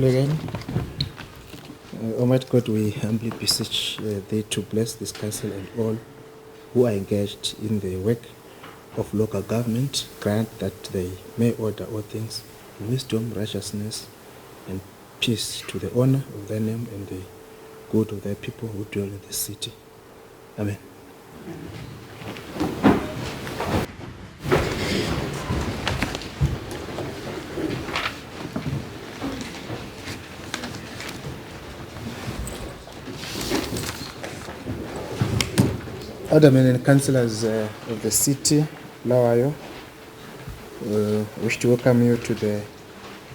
again. Almighty God, we humbly beseech thee to bless this council and all who are engaged in the work of local government. Grant that they may order all things in wisdom, righteousness, and peace to the honor of thy name and the good of thy people who dwell in this city. Amen. Aldermen and councillors of the city, Bulawayo, wish to welcome you to the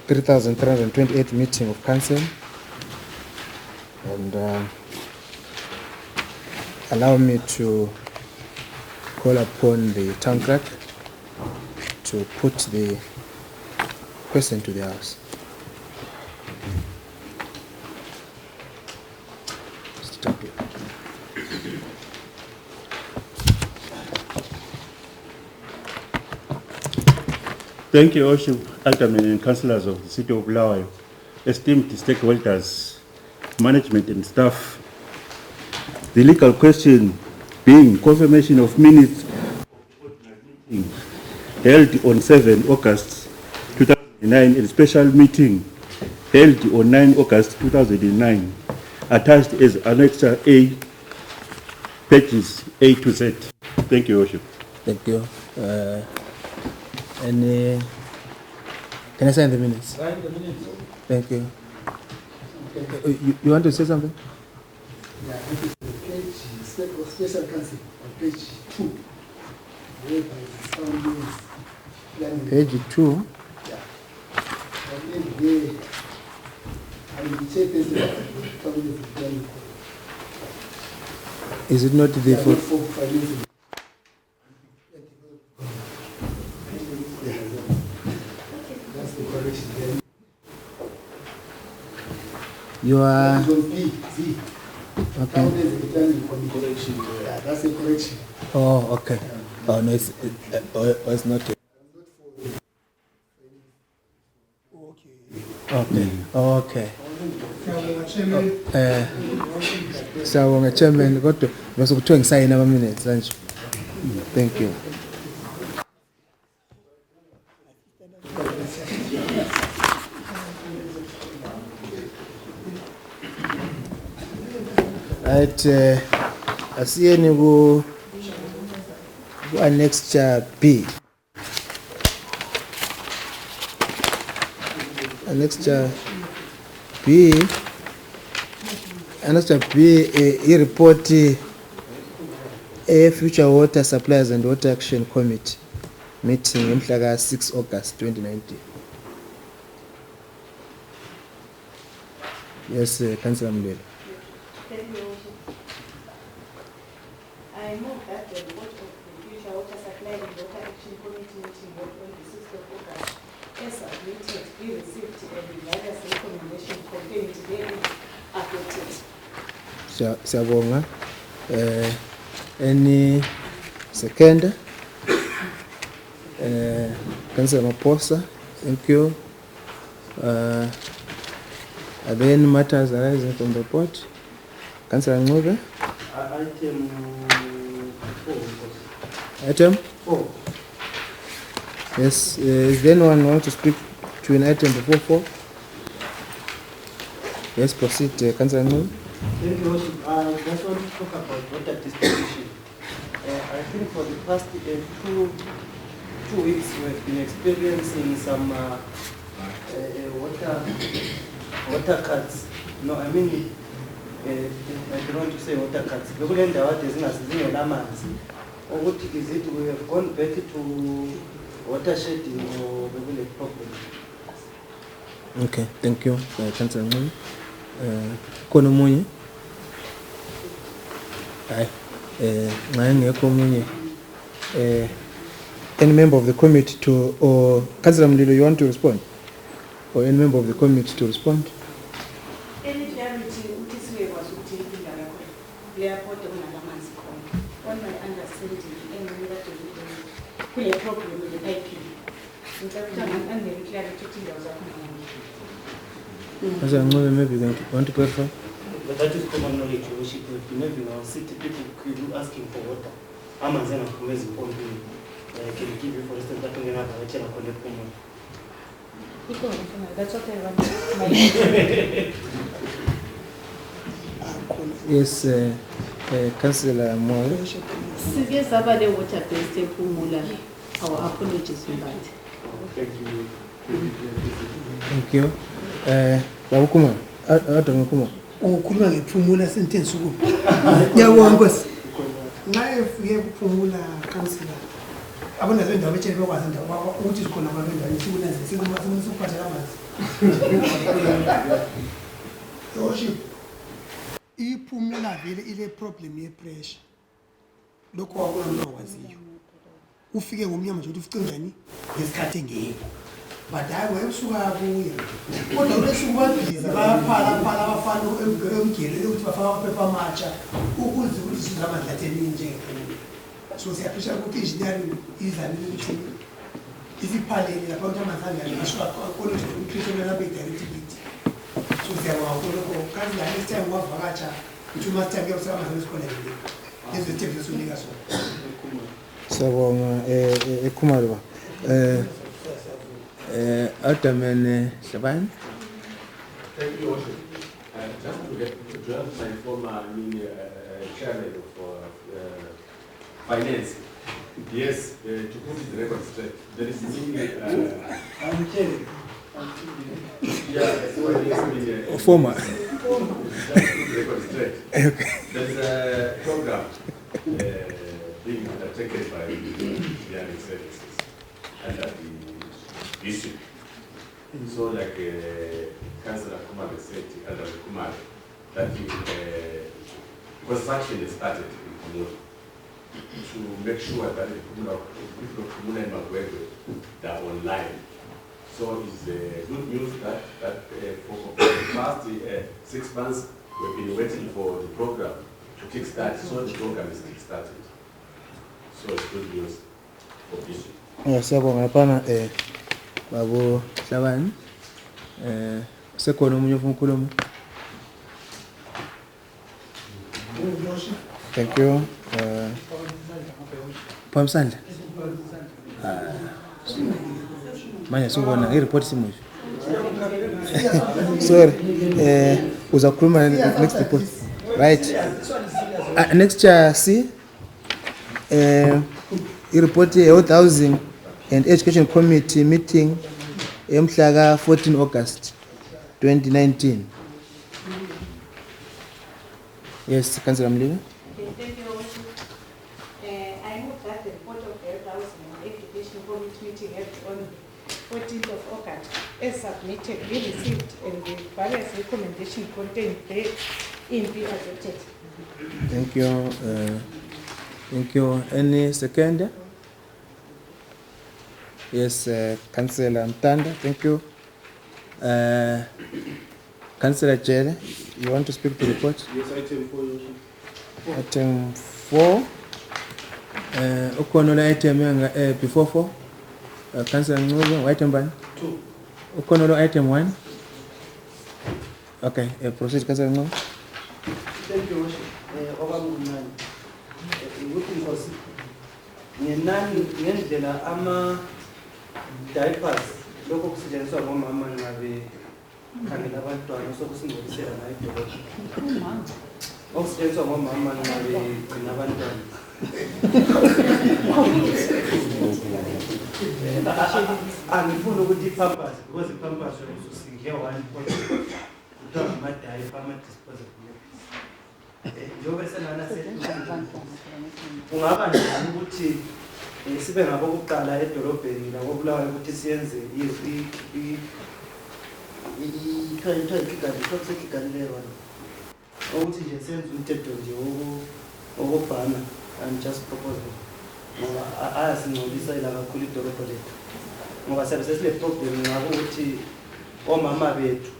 3,328th meeting of council, and allow me to call upon the town clerk to put the question to the House. Thank you, Worship, Aldermen and Councillors of the City of Bulawayo, esteemed stakeholders, management and staff. The legal question being confirmation of minutes held on 7 August 2009 and special meeting held on 9 August 2009, attached as Annexure A, pages A to Z. Thank you, Worship. Thank you. Can I sign the minutes? Sign the minutes. Thank you. You want to say something? Yeah, it is the page, special council on page 2. Whereby it's found minutes. Page 2. Yeah. And then I will check this planning. Is it not the for 5 minutes? That's the correction there. You are B. okay. Correction. Yeah, that's a correction. Oh, okay. Oh no, it's not. Okay. So, Chairman, got to was to sign our minutes. Thank you. Right, I see any go Annexure B. Annexure B. Annexure B. A report a future water suppliers and water action committee meeting in 6 August 2019. Yes, Councillor Mlele. Thank you, Worship. I move that the report of the future water supply and water action committee meeting held on the 6th of August as submitted be received and the various recommendations contained therein adopted. Siyabonga. Any second? Councillor Maposa, thank you. Are there any matters arising from the report? Councillor Ngube? Item 4. Item? 4. Yes. Is there anyone who wants to speak to an item before 4? Yes, proceed, Councillor Ngube. Thank you, Worship. I just want to talk about water distribution. I think for the past 2 weeks we have been experiencing some water cuts. No, I mean, I don't want to say water cuts. Or is it we have gone back to water shedding or regular problem? Okay, thank you, Councillor Ngube. Kono munye? Aye. Any member of the committee to, or Councillor Mlilo, you want to respond? Or any member of the committee to respond? Any clarity this way was taken the airport on my understanding, and that a problem with the piping. In fact, I'm clarity to the Councillor Ncube, maybe you want to clarify? But that is common knowledge, Your Worship. We've been having our city people queuing asking for water. Amazon and Kumezi pumping. I can give you, for instance, that we have a channel called Pumo. That's what I want. Yes, Councillor Moyo. Sike saba le water based ephumula. Our apologies for that. Thank you. Thank you. Babu Kuma, Kuma. Ukhuluma ngephumula sentence uku. Yabonga Nkosi. Naye ufike ukuphumula councillor. Abona zwe ndawo betshele bekwazi ndawo ukuthi sikhona kwabendawo sikunaze sikuphathela amanzi. Worship. Iphumula vele ile problem ye pressure. Lokho wakulona waziyo. Ufike ngomnyama nje uthi ufice njani ngesikhathi engekho. But hayi wayesuka kuye. Kodwa ulesuku babhizi bayaphala abafana emgeleni ukuthi bafaka amaphepha amatsha ukuze ukuthi sizamandla atheni nje. So siyaphisha ukuthi engineering izamile ukuthi isiphaleni lapha ukuthi amazanga ashwa college nutrition and directly. So siyabonga lokho kazi la next time wavakatsha ukuthi uma sithathe usama ngesikole nje. Lezi thembe sonika so. Siyabonga eKhumalwa. Alderman Shabane. Thank you, Worship. Just to have my former chairman of finance. Yes, to put the record straight, there is I'm telling Former. Just to put the record straight. Okay. There is a program being undertaken by the engineering services under the district. So, like Councillor Kumar said, under Kumar, that construction is started in Kumura to make sure that the Kumura and Magwegwe are online. So it's good news that for the past 6 months we've been waiting for the program to kickstart. So the program is kickstarted. So it's good news for this. Siyabonga pana Babu Shabane. Sekhona umunye ufuna ukukhuluma. Thank you. Pamsandla. Manje sibona ireport simuhle. Sorry. Uzakhuluma next report. Right. Next year C ireport ye Housing and Education Committee meeting emhla 14 August 2019. Yes, Councillor Mliwe. Thank you, Worship. I move that the report of the Housing and Education Committee meeting held on 14th of August as submitted be received and the various recommendations contained therein be adopted. Thank you. Thank you. Any second? Yes, Councillor Mtanda, thank you. Councillor Jele, you want to speak to the report? Yes, item 4, Your Worship. Item 4. Ukonola item before 4. Councillor Ncube, item 1. 2. Ukonola item 1. Okay, proceed, Councillor Ncube. Thank you, Worship. Obamunani. Ukuthi Nkosi. Ngenani ngendlela ama diapers lokho kusetshenziswa ngomama ngabe khangela abantwana sokusingcolisela nayo idolobha. Okusetshenziswa ngomama ngabe gcina abantwana. Angifuni ukuthi ipampers because ipampers ususinge one point. Uthatha ama-diaper ama-disposable. Njengoba senana kungaba njani ukuthi sibe ngabokuqala edolobheni la koBulawayo ukuthi siyenze ukuthi nje senze umthetho nje wokubhana and just propose ngoba ayasingcolisa ila kakhulu idolobho lethu ngoba siyabe sesile problem ngako ukuthi omama bethu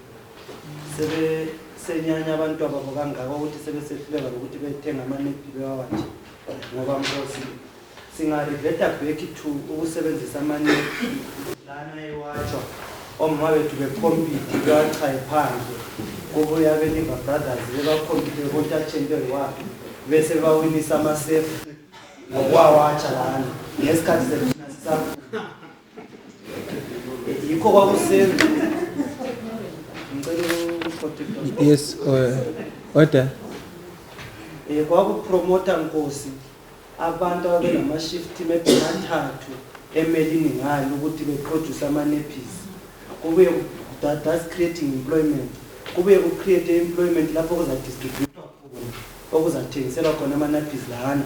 senyanya abantu ababo kangaka ukuthi sebesehluleka ukuthi bethenga amanephi bewawathi ngoba Nkosi singareveta back to ukusebenzisa amanephi lana ewatshwa omama bethu bekompiti bewachaye phandle kubuya beliva brothers bebakompite kontatshempe wakhe bese bawinisa amasefu ngokwawatsha lana ngesikhathi sethina sisakhula yikho kwakusenza ngicela ukuprotecta Yes, order. Kwakupromota Nkosi abantu ababenamashifti maybe mathathu emelini ngalo ukuthi beproduce ama-nappies kubuye that's creating employment kubuye ku-create employment lapho kuzadistributwa khona okuzathengiselwa khona ama-nappies lana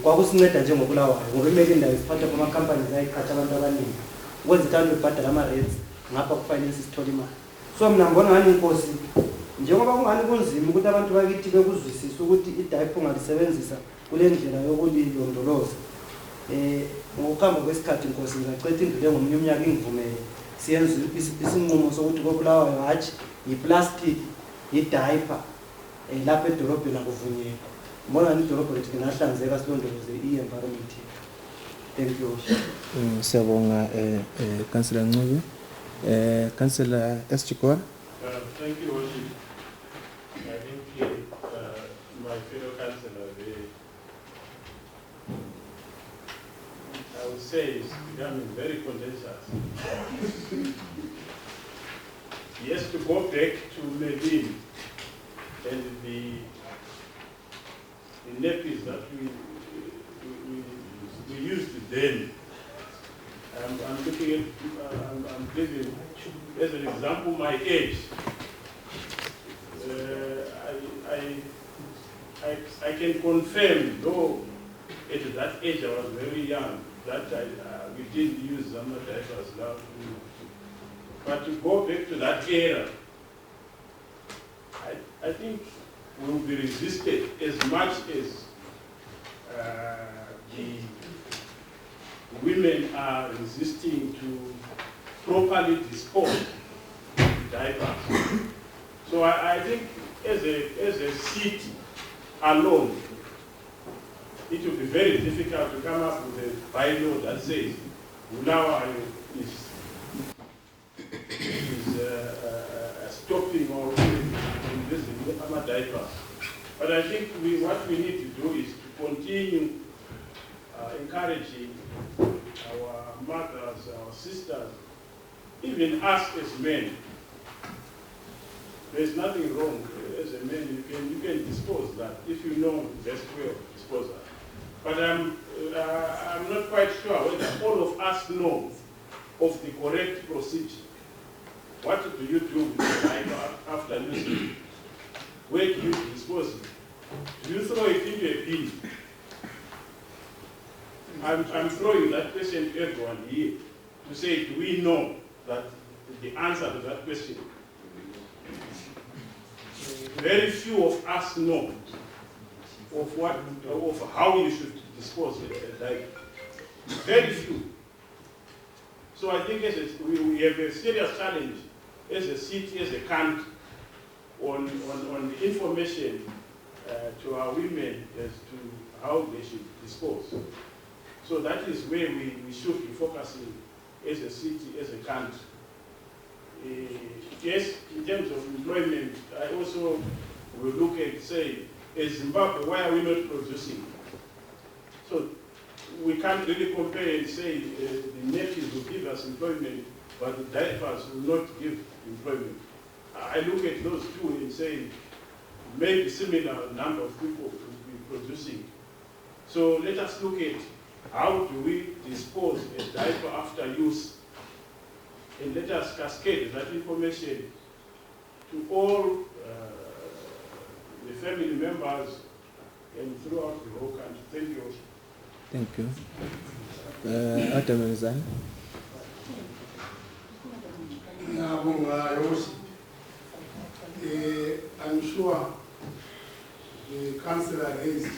kwakusinceda nje ngobulawayo ngoba imele indawo isiphathwa kwama-companies ayiqhatha abantu abaningi ukwenza ukuthi abantu bebhadala ama-rates ngapha kufinance sithole imali so mina ngibona ngani Nkosi njengoba kungani kunzima ukuthi abantu bakithi bekuzwisisa ukuthi idayipha ungalisebenzisa kule ndlela yokulilondoloza ngokuhamba kwesikhathi Nkosi ngicela indlela ngomunye umnyaka ingivumele siyenze isinqumo sokuthi koBulawayo hatshi yiplastic idayipha lapha edolobheni akuvunyelwa ngibona ngani idolobho lethu lingahlanzeka silondoloze i-environment. Thank you. Siyabonga Councillor Ncube. Councillor Eschikora. Thank you, Worship. I think my fellow councillor, I would say, is becoming very contentious. Yes, to go back to Medin and the nappies that we used then. I'm looking at, I'm giving as an example my age. I can confirm, though at that age I was very young, that we didn't use some diapers now. But to go back to that era, I think we will be resisted as much as the women are resisting to properly dispose diapers. So I think as a city alone, it will be very difficult to come up with a bylaw that says Bulawayo is stopping or using our diapers. But I think what we need to do is to continue encouraging our mothers, our sisters, even us as men. There's nothing wrong as a man. You can dispose that if you know the best way of disposal. But I'm not quite sure whether all of us know of the correct procedure. What do you do with the diaper after using it? Where do you dispose it? Do you throw it into a bin? I'm throwing that question to everyone here to say, do we know that the answer to that question? Very few of us know of how you should dispose of a diaper. Very few. So I think we have a serious challenge as a city, as a country, on the information to our women as to how they should dispose. So that is where we should be focusing as a city, as a country. Yes, in terms of employment, I also will look at, say, as Zimbabwe, why are we not producing? So we can't really compare and say the nappies will give us employment, but the diapers will not give employment. I look at those two and say, maybe similar number of people will be producing. So let us look at how do we dispose a diaper after use, and let us cascade that information to all the family members and throughout the whole country. Thank you. Thank you. Adam Rizan. I'm sure the councillor raised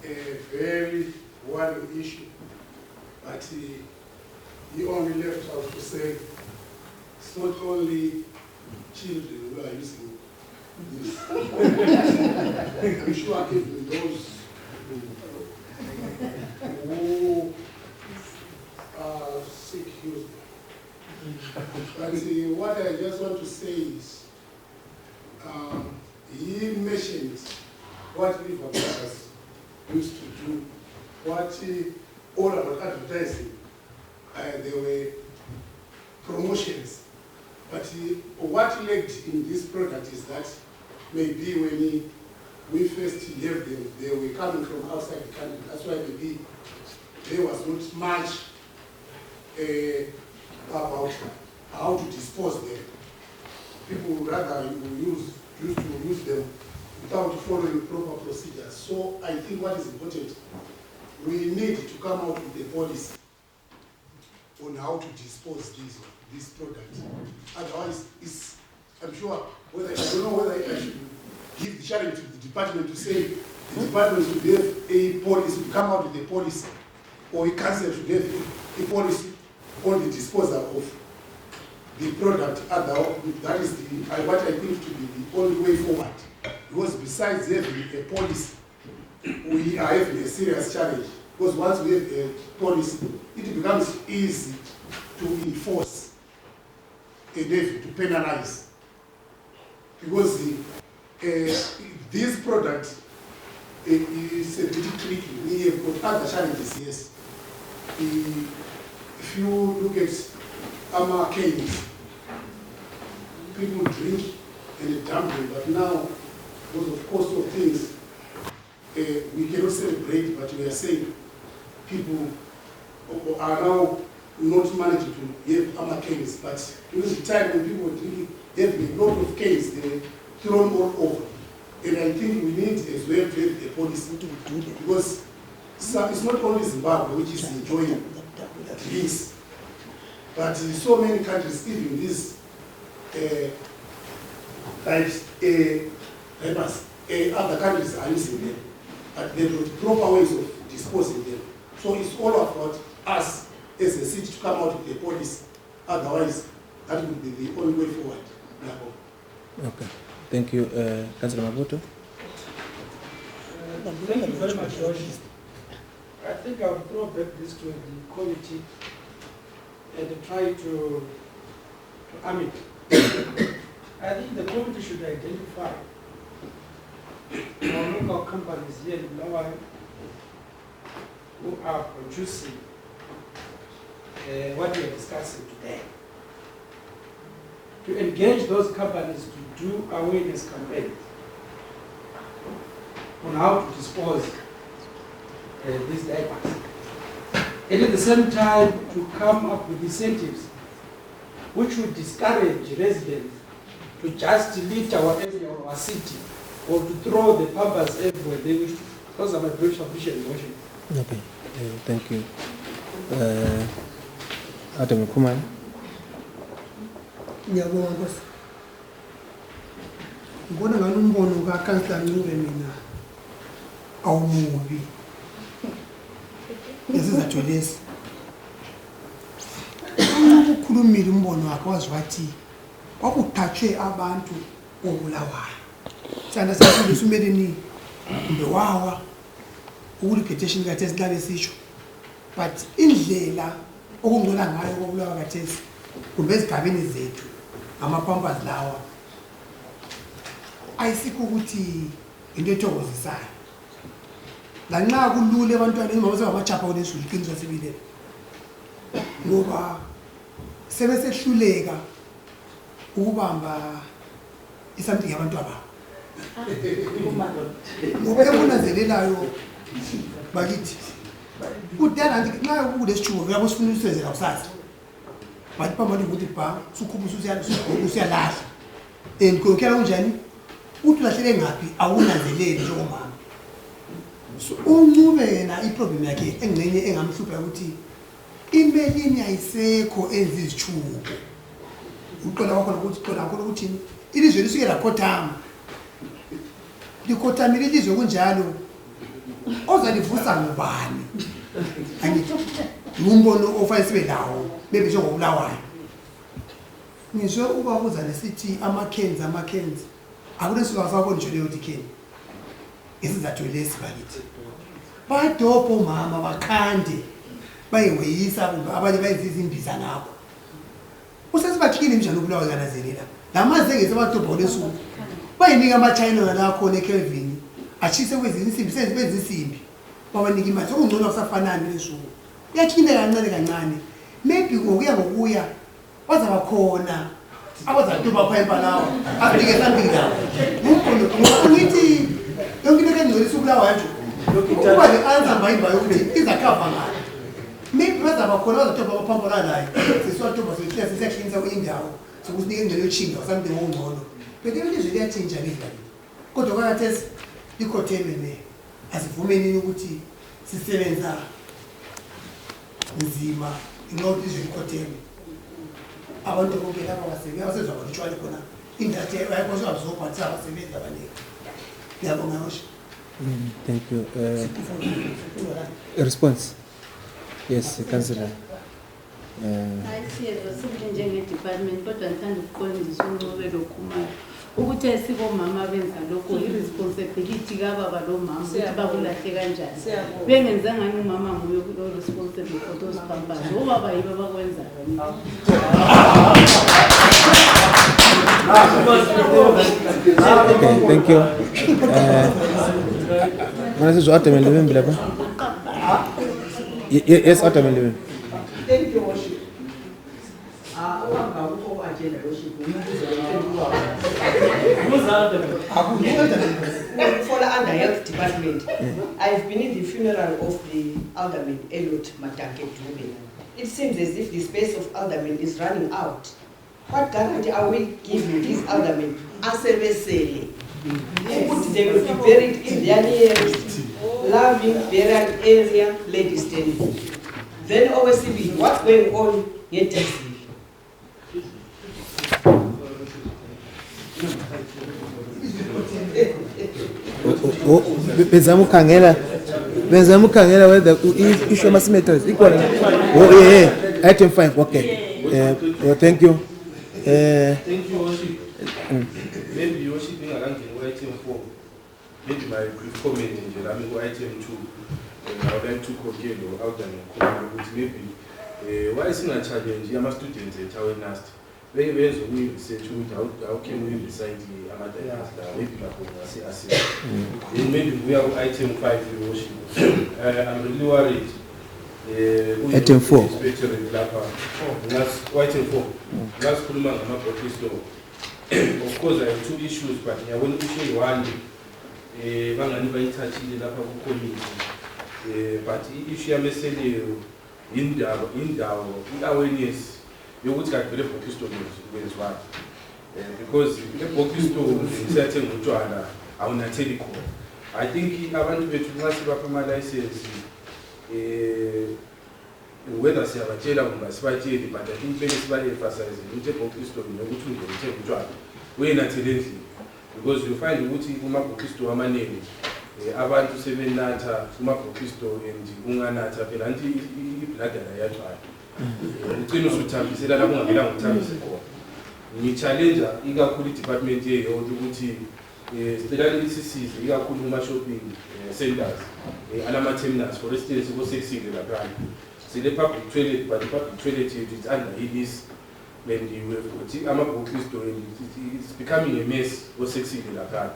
a very worrying issue, but he only left out to say it's not only children who are using this. I'm sure even those who are sick use them. But what I just want to say is, he mentioned what River Brothers used to do, what all about advertising, there were promotions. But what lacked in this product is that maybe when we first have them, they were coming from outside the country. That's why maybe there was not much about how to dispose them. People would rather used to use them without following proper procedures. So I think what is important, we need to come out with a policy on how to dispose these products. Otherwise, I'm sure I don't know whether I should give the challenge to the department to say the department should have a policy, to come out with a policy, or a council should have a policy on the disposal of the product. That is what I think to be the only way forward. Because besides having a policy, we are having a serious challenge. Because once we have a policy, it becomes easy to enforce and to penalize. Because this product is a bit tricky. We have got other challenges, yes. If you look at our canes, people drink and dump them, but now, because of cost of things, we cannot celebrate, but we are saying people are now not managing to have our canes, but during the time when people were drinking, there have been a lot of canes, they were thrown all over. And I think we need as well to have a policy to do that, because it's not only Zimbabwe which is enjoying drinks, but in so many countries, even these other countries are using them, but they have proper ways of disposing them. So it's all about us as a city to come out with a policy. Otherwise, that would be the only way forward. Okay. Thank you. Councillor Mabuto. Thank you very much, George. I think I will throw back this to the committee and try to arm it. I think the committee should identify our local companies here in Bulawayo who are producing what we are discussing today. To engage those companies to do awareness campaigns on how to dispose these diapers. And at the same time, to come up with incentives which would discourage residents to just litter our area or our city, or to throw the pampers everywhere they wish to. Those are my brief submissions, Worship. Okay. Thank you. Adam Kuman. Ngiyabonga Nkosi. Ngibona ngani umbono kaNkosikazi Ncube mina awumubi. Nesizathu lesi. Ukukhulumile umbono wakhe wazi wathi kwakuthathwe abantu obulawayo. Sanda sasifundisa umeleni kumbe wawa ukuligetation kaThesi nqale sisho. But indlela okungcola ngayo kobulawa kaThesi kumbe ezigabeni zethu amapampers lawa ayisikho ukuthi into ethokozisayo. Lanxa kulule abantwana imama sebamachapha kulesulu iqiniso sibile. Ngoba sebesehluleka ukubamba isomething yabantu aba. Ngoba ebonanzelelayo bakithi kudala nje nxa kulesithubo uyabo sifuna usenzela kusasa. Bathi phambi ukuthi bha sukhupha usiyalahla. Enkokhela kunjani? Uthi lahlele ngaphi awunanzeleli njengomama. So uNcube yena iproblem yakhe engcenye engamhlupha ukuthi imelini ayisekho enza izithubo. Uqola wakho ukuthi ilizwe lisuke lakhothama. Likhothama ilizwe kunjalo. Ozalivusa ngubani? Angithi umbono ofanele sibe lawo bebe njengobulawayo. Ngisho ubabuza lesithi ama-cans akulesuka asabona nje leyo can. Isizathu lesi bakithi. Badopho mama bakhande bayiweyisa kumbe abanye bayizizimbiza ngakho. usasibathikile imjalo Bulawayo nganazelela lamazi engesabatobha lesuku bayinika ama-China ngala khona eKelvin achise kwezinye insimbi senze isimbi babanika imali sokungcono kusafanani lesuku iyachindeka kancane maybe ngokuya wazaba khona abazatuba phayimpa lawo afike sambika ngithi yonke into engcolisa uBulawayo ukuba le answer bayimba yokuthi izakhava ngani maybe bazaba khona bazatuba baphambola naye siswatuba sesiyaklinisa kwendawo sokusinika ingcelo yochinga something ongcono but ilizwe liyachinja lidlali kodwa kwakathesi ikhotheme asivumeni ukuthi sisebenza nzima inqobo izwe ikhotheme abantu bonke laba abasebenza abasezwa ngotshwala khona indate ayikwazi abazophatha abasebenzi abaningi ngiyabonga yosho. Thank you. Response. Yes, Councillor. Ayisiyezwa sibili njenge-department kodwa ngithanda ukuqondisa uNcobelo Khumalo ukuthi sibomama benza lokho i-responsibility kababa lo mama ukuthi bakulahle kanjani bengenzanga umama nguye responsible for those pampers obaba yibo abakwenzayo. Okay, thank you. Manasizwa Adam Levin lapha. Yes, Adam Levin. Thank you, worship. Fall under health department. I've been in the funeral of the alderman Elliot Matake Dube. It seems as if the space of aldermen is running out. What guarantee are we giving these aldermen? Asebesele. They will be buried in their nearest loving burial area, Lady Stanley. Then obviously, what's going on in CITEZW? Bezama ukhangela whether issue ama-symmetries equal. Oh yeah, item 5. Okay. Thank you. Thank you, worship. Maybe your worship ingakangeni ku-item 4. Maybe my brief comment nje lami ku-item 2. I would like to conclude out and maybe why singa-challenge ama-students ethawenasti benze research ukuthi how can we decide ama-diagnosis la maybe lapho ngase-assist then maybe kuya ku-item 5 worship. I'm really worried item 4 lapha item 4 ngasikhuluma ngama-protest law. Of course I have 2 issues but ngiyabona issue eyi-1 bangani bayithathile lapha ku-committee. But issue yameseleyo indawo i-awareness yokuthi kanti vele ebhokisto kwenziwayo because ebhokisto siyathenga utshwala awunatheli khona. I think abantu bethu nxa sibapha ama-license whether siyabatshela kumbe sibatsheli but I think kumele siba-emphasize ukuthi ebhokisto nokuthi ungene uthenga utshwala uyenathele endlini because you find ukuthi kumabhokisto amaningi abantu sebenatha kumabhokisto and unganatha phela anti ibladder yathwala ucina usuthambisela lapho ungamelanga uthambise khona. Ngi-challenge ikakhulu i-department yeyodwa ukuthi sicela lisisize ikakhulu kuma-shopping centers alama-terminals for instance ko-Sexile laphana sile-public toilet but i-public toilet yethu it's under i-lease and ukuthi amabhokisto it's becoming a mess ko-Sexile laphana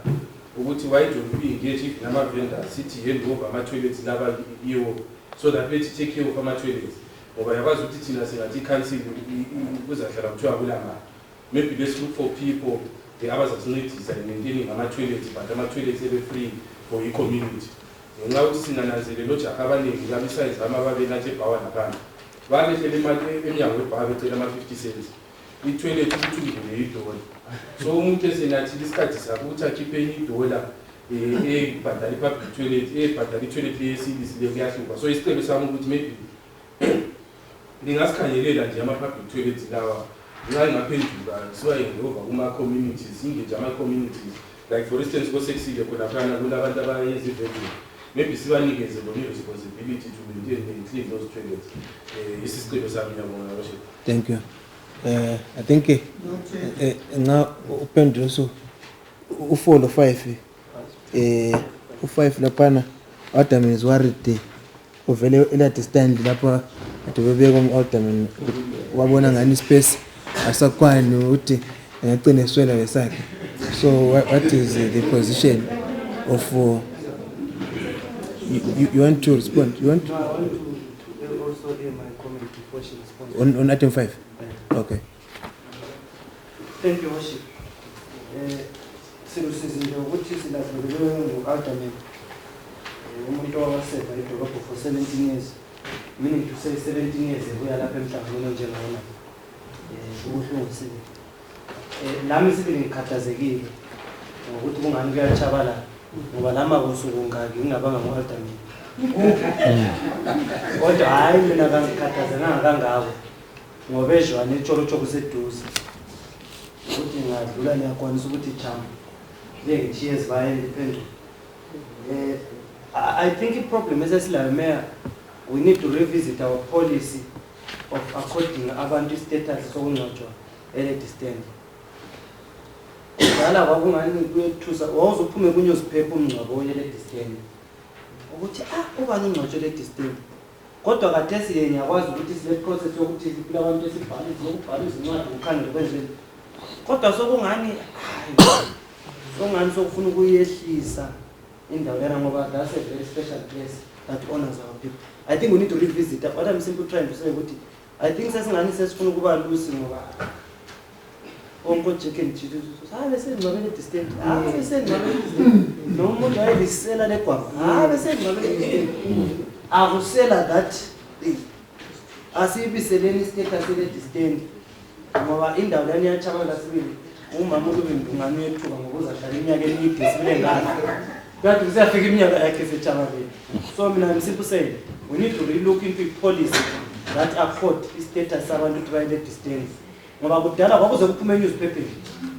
ukuthi why don't we engage if nama-vendors sithi hand over ama-toilets laba yiwo so that bethi take care of ama-toilets ngoba yakwazi ukuthi thina singathi i-council kuzahlala kuthiwa kulamali. Maybe let's look for people abazasincedisa maintaining ama-toilets but ama-toilets ebe-free for i-community. Ngenxa ukuthi sinananzele lo jaha abaningi labisize bama babenathe ebhawa laphana babehlela imali emnyango webhawa becela ama-50 cents i-toilet ukuthi ungene idola so umuntu esenathile isikhathi sakho ukuthi akhiphe enye idola ebhadala i-public toilet ebhadala i-toilet leyesilisi le kuyahluka. So isicelo sami ukuthi maybe ngingasikhanyelela nje ama-public toilets lawa nxa ingaphenduka siwayengova kuma-communities ingeje ama-communities like for instance ko-Sexile khonaphana kulabantu abayezivendini maybe sibanikeze lona i-responsibility to maintain and clean those toilets. Isisicelo sami ngiyabonga kahle. Thank you. I think nxa uphendula so u4 lo 5 u5 laphana Adam is worried uvele elade stand lapha ade bebeka umAdam wabona ngani space asakwani uthi ngagcina eswela lesakhe. So what is the position of you want to respond? You want No, I want to also add my comment before she responds. on item 5? Yeah. Okay. Thank you, Worship. Sirusizinto ukuthi silahlekelwe ngu-ultimate umuntu owaseva idolobho for 17 years, meaning to say 17 years ebuya lapha emhlanganweni onjengawona ubuhlungu. Nami sibili ngikhathazekile ngokuthi kungani kuyatshabalala ngoba lama kosuku ngaki ngingabanga ngu-ultimate. Kodwa hayi mina kangikhathazekanga kangako ngoba ezwane itsholo kuseduze ukuthi ngadlula niyakwanisa ukuthi jump njengeshiye zibaye independent. I think the problem is Mayor, we need to revisit our policy of according abantu status sokungcwatshwa ele-distance. Kudala kwakungani kuyethusa wawuzophume kunyoziphepha umngcwabo ele-distance ukuthi ubani ungcwatshwa ele-distance. Kodwa khathesi ngiyakwazi ukuthi sile process yokuthi kulabantu esibhala izincwadi ukhangele kwenzeni. Kodwa sokungani sokufuna ukuyehlisa indawo lena ngoba that's a very special place that honors our people. I think we need to revisit that. What I'm simply trying to say ukuthi I think sesingani sesifuna ukuba lusi ngoba onko chicken chicken besengcwabele distance besengcwabele distance nomuntu wayebisela legwava besengcwabele distance akusela that asibiseleni status ele-distance ngoba indawo lani yatshabala sibili umama ulubindungane uyethuka ngokuza hlala iminyaka emide sibile ngalo kanti kusiyafika iminyaka yakhe setshabaleni. So mina I'm simply saying we need to relook into policy that accord i-status abantu ukuthi baye le-distance ngoba kudala kwakuze kuphume newspaper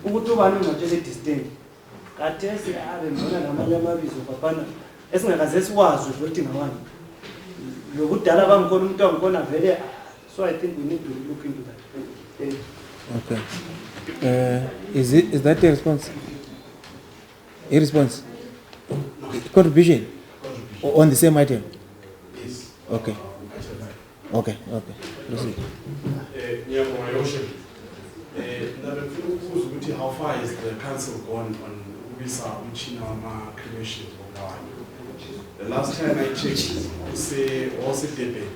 ukuthi ubani ungcwatshwe le-distance. Khathesi bengibona namanye amabizo babhana esingakaze sikwazi ukuthi ngawani lokudala bangikhona umuntu wangikhona vele. So I think we need to look into that. Okay. Is that a response? A response? Contribution? On the same item? Yes. Okay. Okay. Proceed. How far is the council gone on Ubisa Uchinama cremation? The last time I checked, say also debate.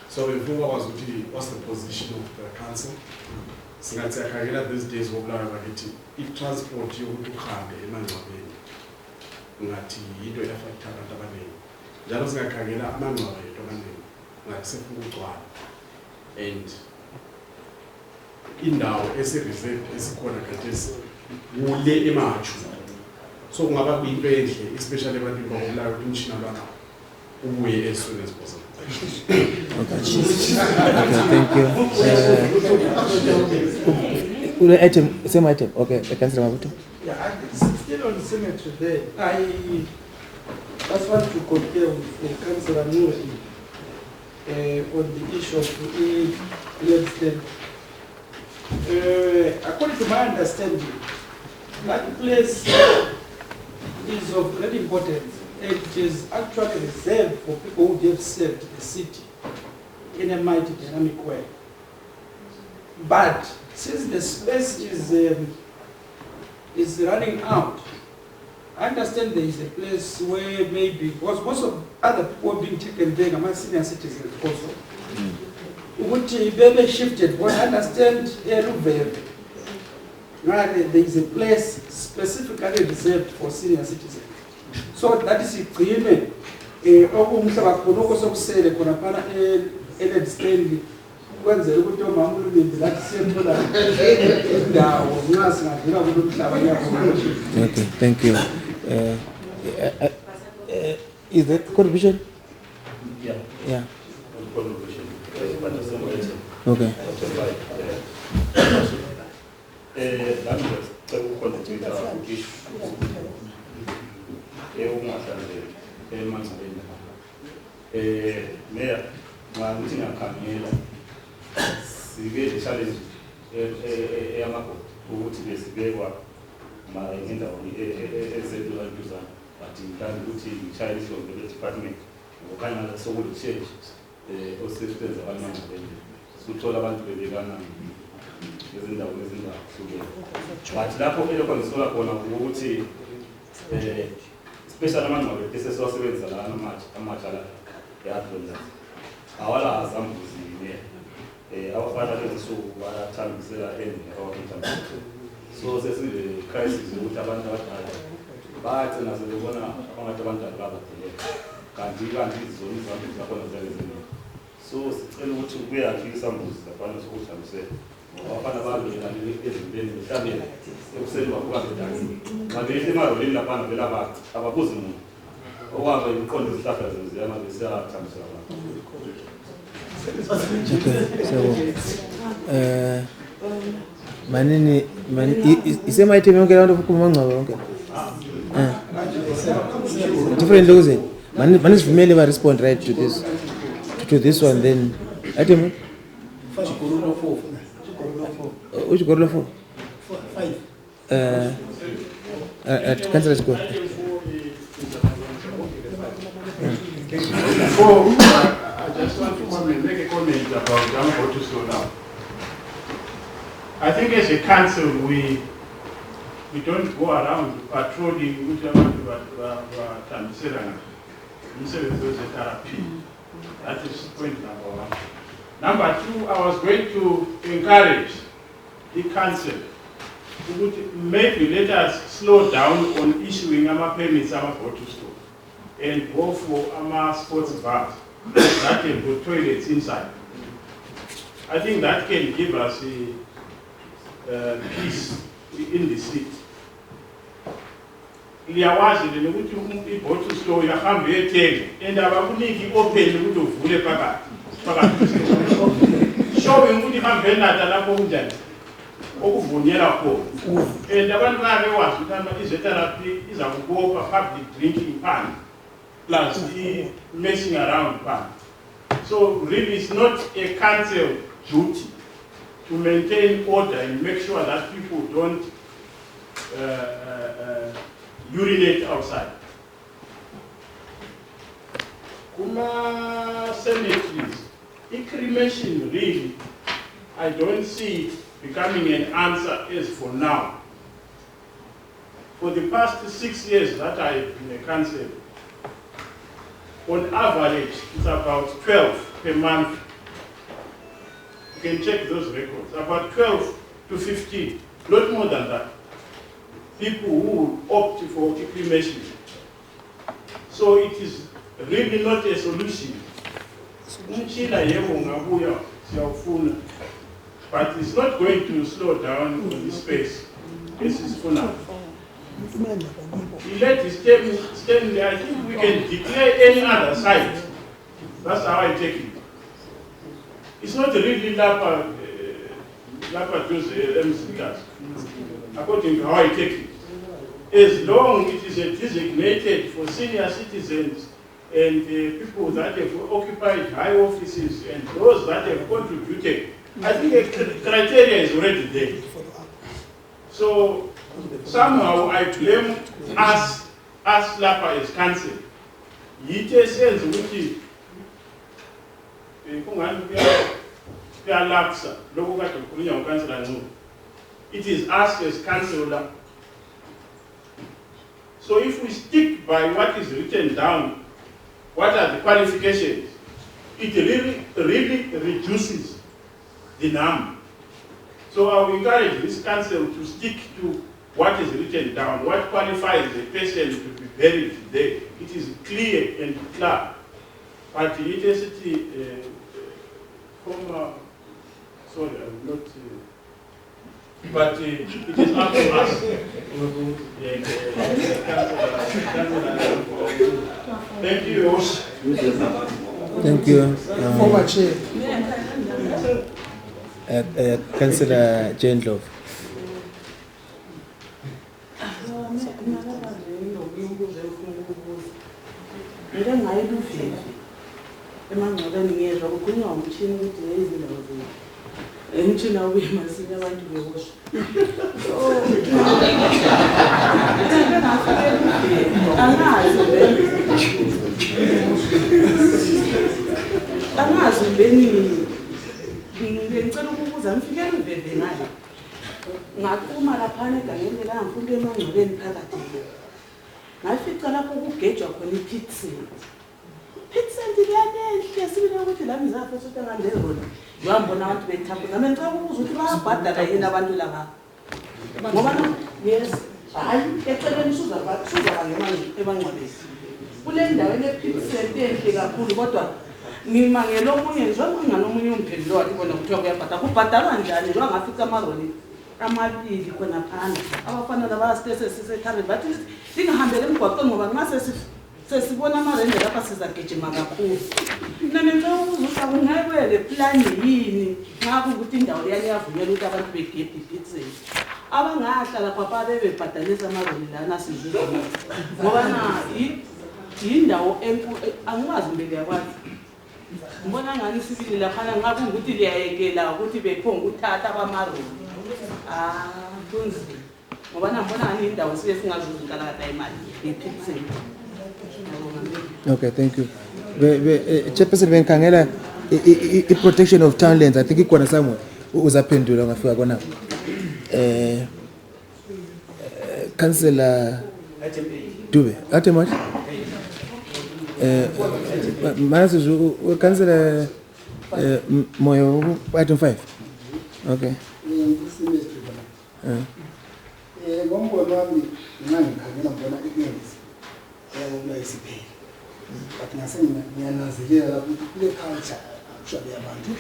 So what's the position of the council? Singathi akagela these days wobulawa bakithi i-transport yokuhambe emangcwabeni ngathi into effect abantu abaningi njalo singakhangela amangcwaba yethu abaningi ngathi sefuna ukugcwala and indawo ese-reserve esikhona khathesi kule ematshu. So kungaba kuyinto enhle especially ebantwini babulawa ukuthi umshina lwana ubuye as soon as possible. Okay, thank you. Item, same item. Okay, Councillor Mabuto. Yeah, still on the cemetery there. I just want to compare with Councillor Nuri on the issue of the according to my understanding, that place is of great importance. It is actually reserved for people who have served the city in a mighty dynamic way. But since the space is running out, I understand there is a place where maybe, because most of other people have been taken there, among senior citizens also, which maybe shifted. But I understand there is a place specifically reserved for senior citizens. So that is agreement. Okumhlaba khona kosokusele khona phana e-Stand kwenzela ukuthi omama ulibindi lathi siyethola indawo nxa singadlula kulo mhlaba yakho. Okay, thank you. Is that contribution? Yeah. Okay. Mayor, ngathi ngiyakhangela sibe le challenge eyamako ukuthi besibekwa ngendawo eseduzane but ngithanda ukuthi ngishayele ihlombe le-department ngokhanya sokule change osebenza abanye suthola abantu bebekana ngezindawo ezingahlukene. But lapho elokho ngisola khona ukuthi especially amangcwaba esesiwasebenzisa la amatsha la eAtlanta awala azambuzi abafana lezinsuku bayathambisela endlini abakuthambisela. So sesile crisis ukuthi abantu abadala bagcina sebebona abantu abadala babadileka kanti izona izambuzi zakhona ziyaziningi. So sicela ukuthi kuyakhi isambuzi zakhona sokuthambisela abafana babela ezintweni mhlawumbe ekuseni bakuhambe dansi xa behle emarolini laphana vela ababuzi muntu okwaba imiqondo izihlahla zeziyama besiyathambisela abantu. Manini isema item yonke abantu ukukhuluma ngcwaba yonke different things mani sivumele ba respond right to this one then item which Gorlo 4 at Council School. Before I just want to make a comment about Jambo to slow down. I think as a council we don't go around patrolling which are therapy. That is point number one. Number two, I was going to encourage the council to maybe let us slow down on issuing our permits our to store and go for our sports bars that can put toilets inside. I think that can give us a peace in the city. Liyawazi ukuthi i-bottle store yahambe yethenga and abakuniki open ukuthi uvule phakathi showing ukuthi ihambe nata lapho kunjani okuvunyelwa khona and abantu bayabewazi ukuthi i-therapy iza kukhopha public drinking pan plus messing around pan. So really it's not a council duty to maintain order and make sure that people don't urinate outside. Kuma cemeteries, cremation really, I don't see it becoming an answer as for now. For the past 6 years that I've been a councillor, on average, it's about 12 per month. You can check those records, about 12 to 15, not more than that. People who opt for cremation. So it is really not a solution. But it's not going to slow down on this space. This is for now. Let it stand there. I think we can declare any other site. That's how I take it. It's not really Lapa according to how I take it. As long as it is designated for senior citizens and people that have occupied high offices and those that have contributed, I think the criteria is already there. So somehow I blame us Lapa as council. It says which it is us as council. So if we stick by what is written down, what are the qualifications, it really reduces the number. So I will encourage this council to stick to what is written down, what qualifies a person to be buried there. It is clear and clear. But the university, sorry, I will not. But it is up to us. Thank you. Thank you. Former chair. Councillor Jane Love. Emangcwabeni ngezwa kukhulunywa ngomtshini ukuthi ngezindawo zethu umtshini awubuye masinya abantu bewosha angazi beni ngicela ukubuza uza ngifikele iveve ngayo. Ngaphuma laphana egangeni la ngifuna emangcwabeni phakathi. Ngafica lapho kugejwa khona i-pitsent. Pitsent liyanenhle sibile ukuthi la mizapho sothi ngandezona. Ngiyambona abantu bethaphula. Mina ngicela ukubuza ukuthi bayabhadala yini abantu laba. Ngoba yes, hayi eceleni suza emangcwabeni. Kule ndawo ene-pitsent enhle kakhulu kodwa ngimangela omunye njengoba nganomunye umphendula wathi bona kuthiwa kuyabhadala. Kubhadalwa njani njengoba ngafica amaroli amabili khona phansi abafana labastese sisethabe bathi lingahambele emgwaqweni ngoba nxa sesibona amarende lapha sizagijima kakhulu. Mina ngicela ukubuza ukuthi akungeke le plan yini nxa kukuthi indawo leyani yavunyelwa ukuthi abantu begebhe ipitseni abangahlala papa bebebhadalisa amaroli lana sizuza ngoba na yindawo enkulu angikwazi mbele yakwazi. Ngibona ngani sibili laphana nxa kungukuthi liyayekela ukuthi bekhonga uthatha abamaroli. Kunzima. Ngoba nambona ngani indawo sibe singazuza inkalakatha imali yePitseni. Okay, thank you. Chairperson benkhangela i-protection of townlands. I think ikhona somewhere uzaphendula ngafika kona. Councillor Dube, athi much? Manasu Councillor Moyo item 5. Okay. Ngombono wami ngikhangela ngibona ininzi yabona isipheli but ngase ngiyananzelela ukuthi kule culture actually abantu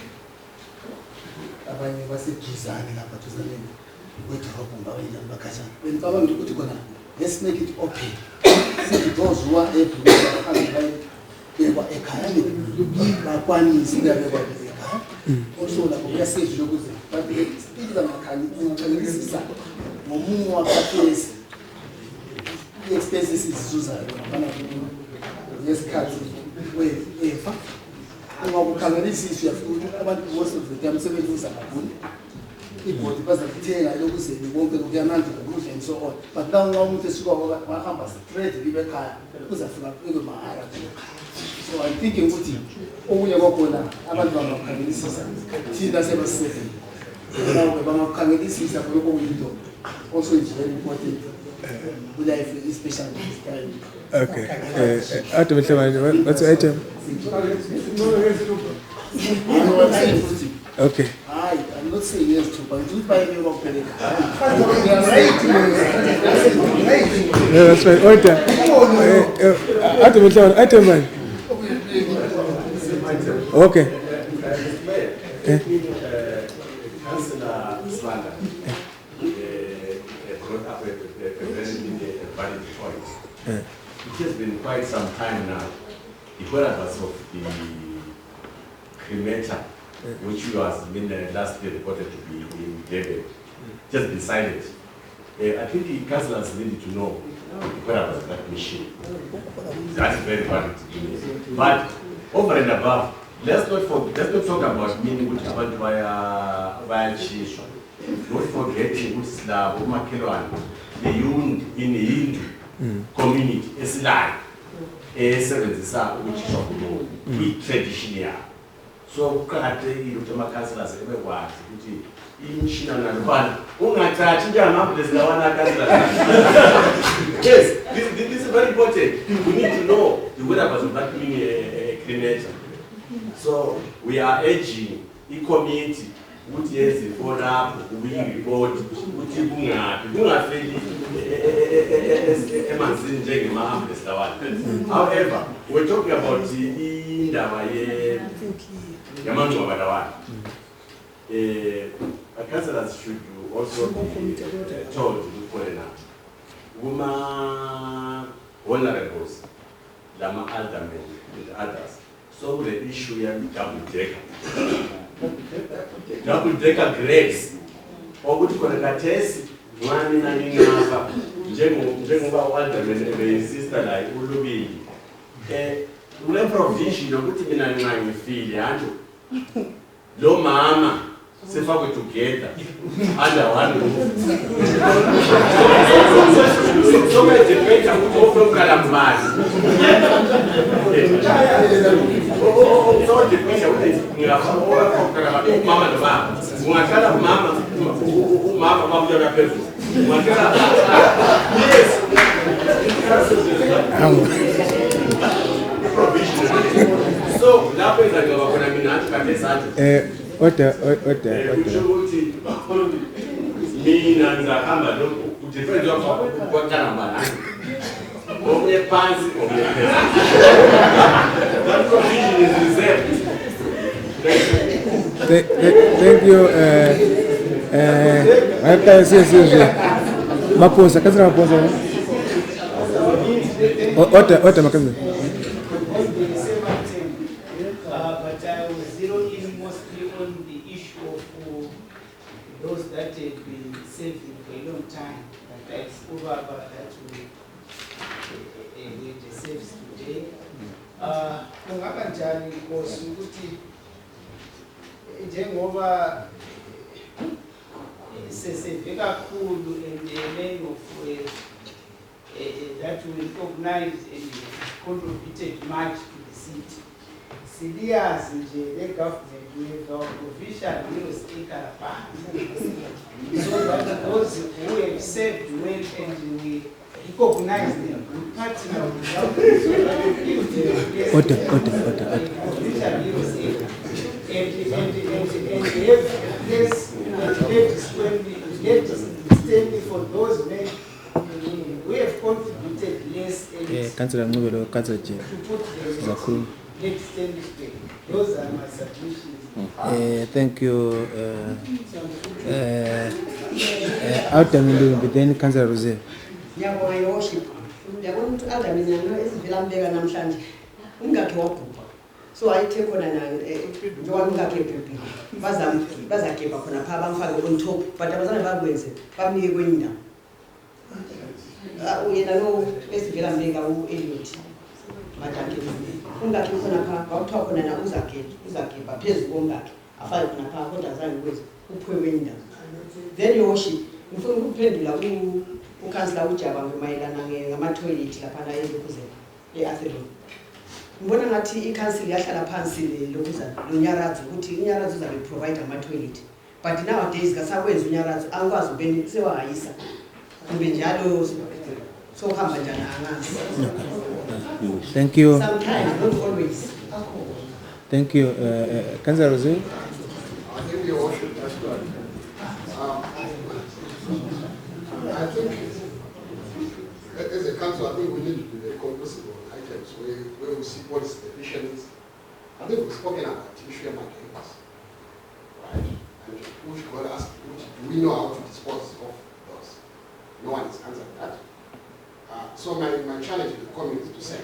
abanye basejizane lapha tuzaneni kwedorobha ngabenjani bakhathana bengicabanga ukuthi khona let's make it open sithi those who are able bekwa ekhaya bakwanise ukuyabekwa ekhaya also lapho kuyasezwe ukuze but speed ngakhangisisa ngomunye wakhathesi i-expenses izizuzayo ngabana ngesikhathi wefa ungakukhangelisisa uyafika ukuthi abantu most of the time sebenzisa kakhulu ibhodi bazakuthenga lokuze bonke kuyamanje ukudla and so on but now nxa umuntu esuka wahamba straight libe ekhaya uzafika kube mahara so I'm thinking ukuthi okunye kwakhona abantu bangakukhangelisisa thina sebasiseveni now bangakukhangelisisa lokho kuyinto also it's very important life especially this time. Okay. What's the item? Okay. I'm not saying yes to, but do buy me rock pellet. No, that's fine. Item 1. Okay. It has been quite some time now. The whereabouts of the cremator, which was last year reported to be in David, just been silent. I think the councillors needed to know the whereabouts of that machine. That's very valid. But over and above, let's not talk about meaning which happened via chief. Don't forget which Slav, Umakiran, the Yund in the Hindu community is like a service which is of traditional. So, can't you to my councillors everywhere, which in China and one, yes, this is very important. We need to know the whereabouts of that cremator. So, we are urging the community. Which is the follow-up, we report, which is however, we're talking about the councillors should also be told to put it out. Women, honorables, Lama Aldermen, and others. So the issue here double-decker grades. Okuthi khona kathesi ngani nani ngapha njengoba Alderman beyisista la ulubili. Kule provision ukuthi mina nxa ngifile hantu lo mama sifakwe together under one roof. So much better to go from Kalambani. So depends on mama and mama. Mama, yes. So now is like Order. Mina ngahamba lokho udifference kwa Kalambani. Omnye phansi omnye phezulu. That provision is reserved. Thank you. Maposa, kazi maposa. Order makazi. But I was zeroing in mostly on the issue of those that had been saving for a long time. But I spoke about that with the saves today. Kungaba njani Nkosi ukuthi njengoba seseve kakhulu and a man of that we recognize and contributed much to the city. Siliyazi nje le government with our provision will stay Kalambani. So that those who have served well and we recognize them. Order. Standing for those men, we have contributed less. Councillor Ngubelo, Councillor J. Zakuru. Those are my submissions. Thank you. Out and then Councillor Rose. Ngiyabonga your worship. Uyabona ukuthi aldaminano esivela mbeka namhlanje umngakhe wagubha. So ayithe khona na njengoba umngakhe ebhebhi. Bazagebha khona pha bamfake on top but abazange bakwenze bamnike kwenye indawo. Uyena lo esivela mbeka uEliot. Madake. Umngakhe khona pha bawuthiwa khona na uzagebha phezulu komngakhe. Afake khona pha kodwa azange kwenze uphiwe kwenye indawo. Then your worship ngifuna ukuphendula ukansila uJaba mayelana ngama-toilet laphana eLokuzana e-Athlone. Ngibona ngathi i-council yahlala phansi lo-Nyaradzi ukuthi uNyaradzi uzabe provide ama-toilet. But nowadays kasakwenza uNyaradzi angikwazi ubeni sewahayisa. Kube njalo sokuhamba njani angazi. Thank you. Sometimes, not always. Thank you. Councillor Rose. I think your worship has done. I think, as a council, I think we need to be very conclusive on items where we see what is the deficiencies. I think we've spoken about issue markets, right? And which God asked, which do we know how to dispose of those? No one has answered that. So my challenge to the community is to say,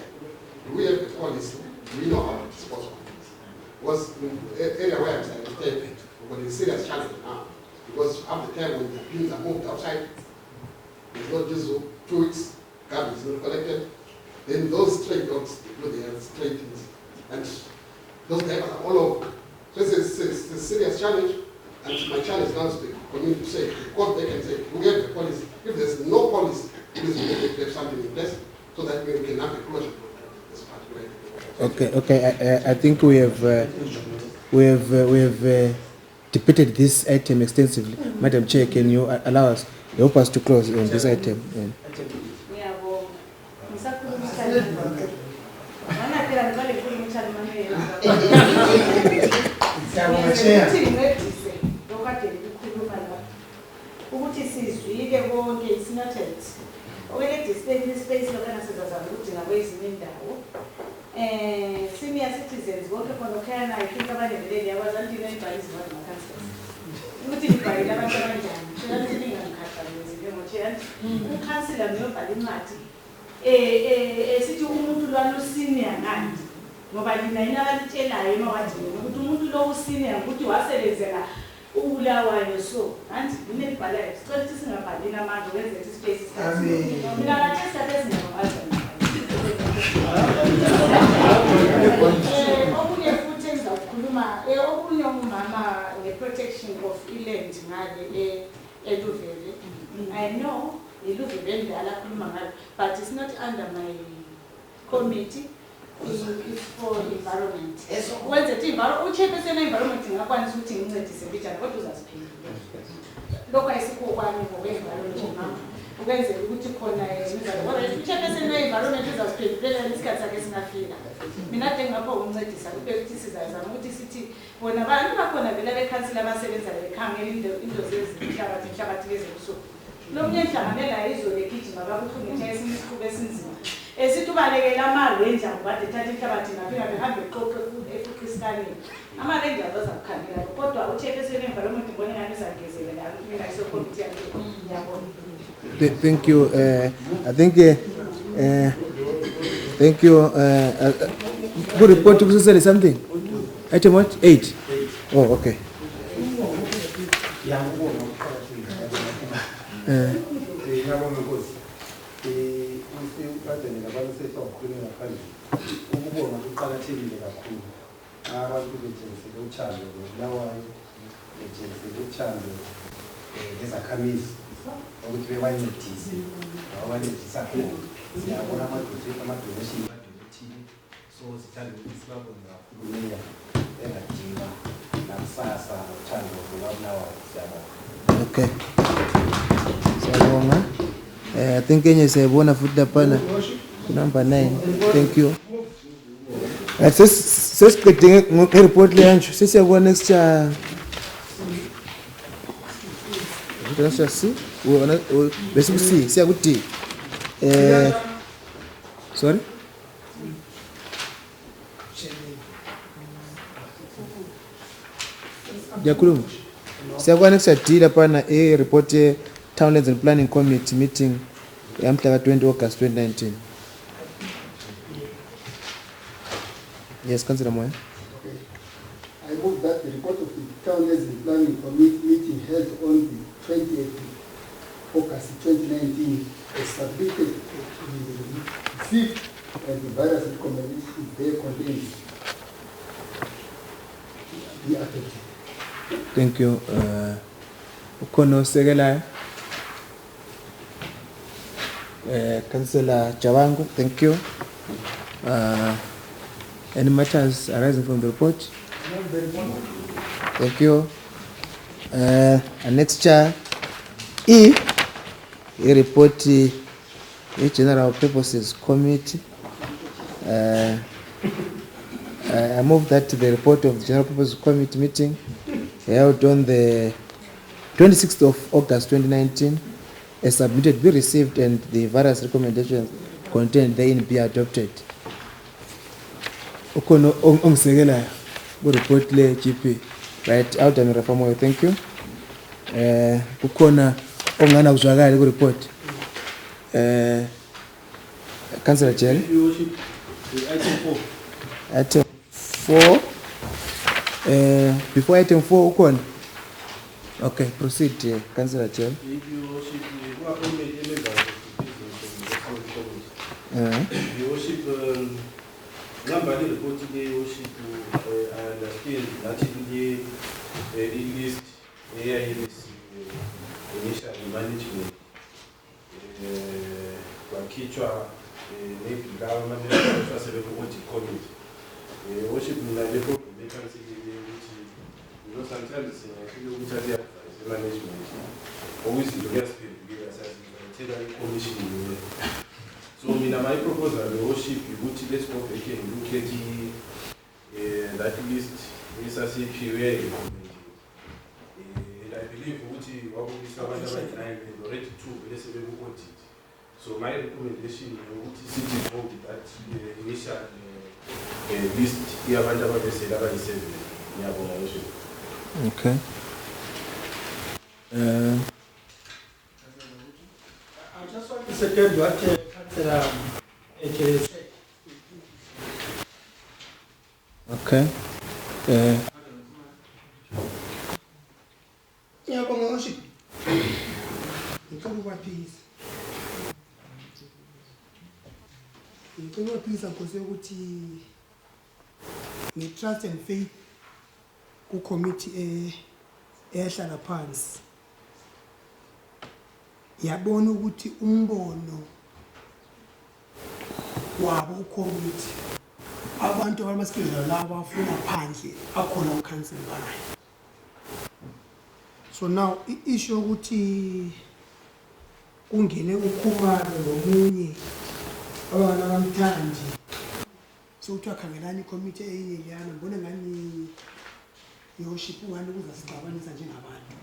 do we have a policy? Do we know how to dispose of these? Was in the area where I'm saying, but it's a serious challenge now. Because half the time when the bins are moved outside, there's not just 2 weeks, garbage is not collected. Then those stray dogs, they have stray things. And those guys are all over. So it's a serious challenge. And my challenge now is to the community to say, the court they can say, we have the policy. If there's no policy, please we have something in place so that we can have a closure of this particular. Okay. I think we have debated this item extensively. Madam Chair, can you allow us, help us to close on this item? Ukuthi sizwike konke isinathethi okweledi space lokana sizazama ukuthi ngakwezinye indawo senior citizens bonke khona okhayana I think abaneveleli abazanti bayibhalisa abantu makhansela ukuthi ibhalile abantu abanjani shelathi ningangikhathalezi njengochair ukhansela niyobhala incwadi sithi umuntu lwana usenior ngani ngoba lina inabalitshelayo emawadini ukuthi umuntu lo usenior ukuthi wasebenzela uBulawayo so anti inebhala sicela ukuthi singabhalini amandla wenze ispace mina ngathesa besingabaza okunye futhi engizakukhuluma okunye umama ngeprotection section of land ngale eLuvele. I know iLuvele endala khuluma ngalo, but it's not under my committee. It's for environment. When the chairperson environment ngakwanisa ukuthi ngincedise mbijana kodwa uzasiphendula. Lokho ayisikho kwami ngokwenvironment mama. Ukwenzela ukuthi khona imizamo. Alright, chairperson environment uzasiphendulela isikhathi sakhe singafika. Mina ke ngapha ukuncedisa kube ukuthi sizazama ukuthi sithi bona abantu bakhona vele bekhansila abasebenza bekhangela into zezinhlabathi lezobusuku. Nomnye nhlanganela izolo egijima kabuhlungu nje esimisiqhube esinzima. Esithi ubalekela ama-ranger ngoba dethatha inhlabathi ngaphinga behambe eqoqe efuqisikaneni. Ama-ranger azakukhangela kodwa uchairperson environment ngibona ngani uzangezela la mina isokomiti yakhe ngiyabona. Thank you. I think thank you. Good report to say something. Item what? 8. Oh, okay. kade nabantu sesakhuluma ngaphandle ukubonga kuqakathekile kakhulu abantu bethengisele uthando Bulawayo bethengisele uthando lezakhamizi ukuthi bebancedise abancedisa khona siyabona amadonation badonethile so sithanda ukuthi sibabonge kakhulu mina engadinga nakusasa uthando Bulawayo siyabonga. Okay. Siyabonga. I think enye siyabona futhi lapha number 9. Thank you. Sesiqedile ngereport le yanje sesiyabona next cha. Ndasha si wona bese kusi siya ku D. Sorry. Yakhuluma. Siyabona next cha D lapha na report Townlands and Planning Committee meeting yamhla ka 20 August 2019. Yes, Councillor Moya. Okay. I move that the report of the Townlands and Planning Committee meeting held on the 28th August 2019 is submitted to the received and the various recommendations there contained be adopted. Thank you. Ukono Segela. Councillor Jawangu, thank you. Any matters arising from the report? Thank you. Next chair, a report, General Purposes Committee. I move that the report of the General Purposes Committee meeting held on the 26th of August 2019 as submitted be received and the various recommendations contained therein be adopted. Ukono ongisekela ku report le GP. Right, out and reform. Thank you. Ukhona ongana kuzwakala ku report. Councillor Jerry. Item 4. Before item 4 ukhona. Okay, proceed, Councillor Jerry. Number the report today, worship, I understand that today it list AIS initial management, Wakichwa, government, committee. Worship in the level vacancy, which sometimes management always to get commission. So, my proposal, the worship, let's go back and look at that list, Mississippi, where I believe what we already two, let's say we want it. So, my recommendation is that the initial list here, okay. I just want to second what said. Okay. Ngiyabonga worship. Ngicela ukwaphisa. Ngicela ukwaphisa Nkosi ukuthi nge-trust and faith ku committee ehlala phansi yabona ukuthi umbono wabo ucommittee abantu abamasikizana laba bafuna phandle akhona ukhansela bayo. So now i-issue ukuthi kungene ukhumalo nomunye abana bamthandi so kuthiwa khangelani icommittee eyinye leyana ngibona ngani yoship ungani ukuza sixabanisa njengabantu.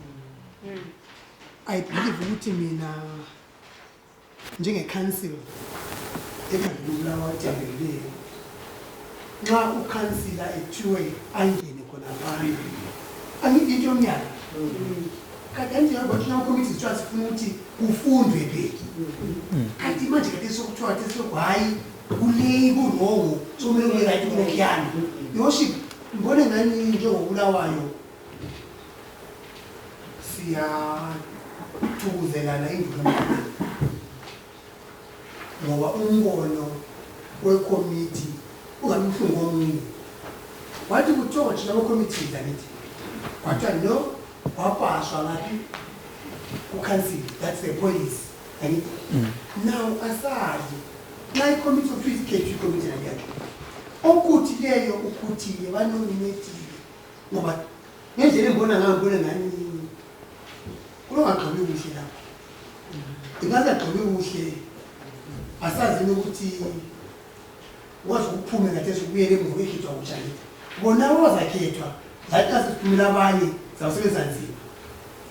I believe ukuthi mina njenge-council ekhangela wathembeleyo nxa ukhansila ethiwe angene khona abantu angithi into yomnyaka kanti anjengoba committee zithiwa sifuna ukuthi kufundwe bheki kanti manje kade sokuthiwa soku hayi kule kurongo somele kuyerayithi kunokhuyana yoship ngibone ngani njengobulawayo siyathukuzelana indlela ngoba umbono wekomiti ungamhlungu omunye wathi kuthiwa thina committees anithi kwathiwa no wapashwa ngaphi kukhansili, that's the police anithi now asazi na icommittee of peace ikhethu icommittee naliyakhe okuthileyo ukuthile banominatile ngoba ngendlela engibona ngangibona ngani kulongagqibi kuhle lapho ingazagqibi kuhle asazi ukuthi wazi ukuphume ngathi ukubuyela emuva ekhethwa kutshalile bona wazakhethwa zathi asiphumela abanye zawusebenza nzima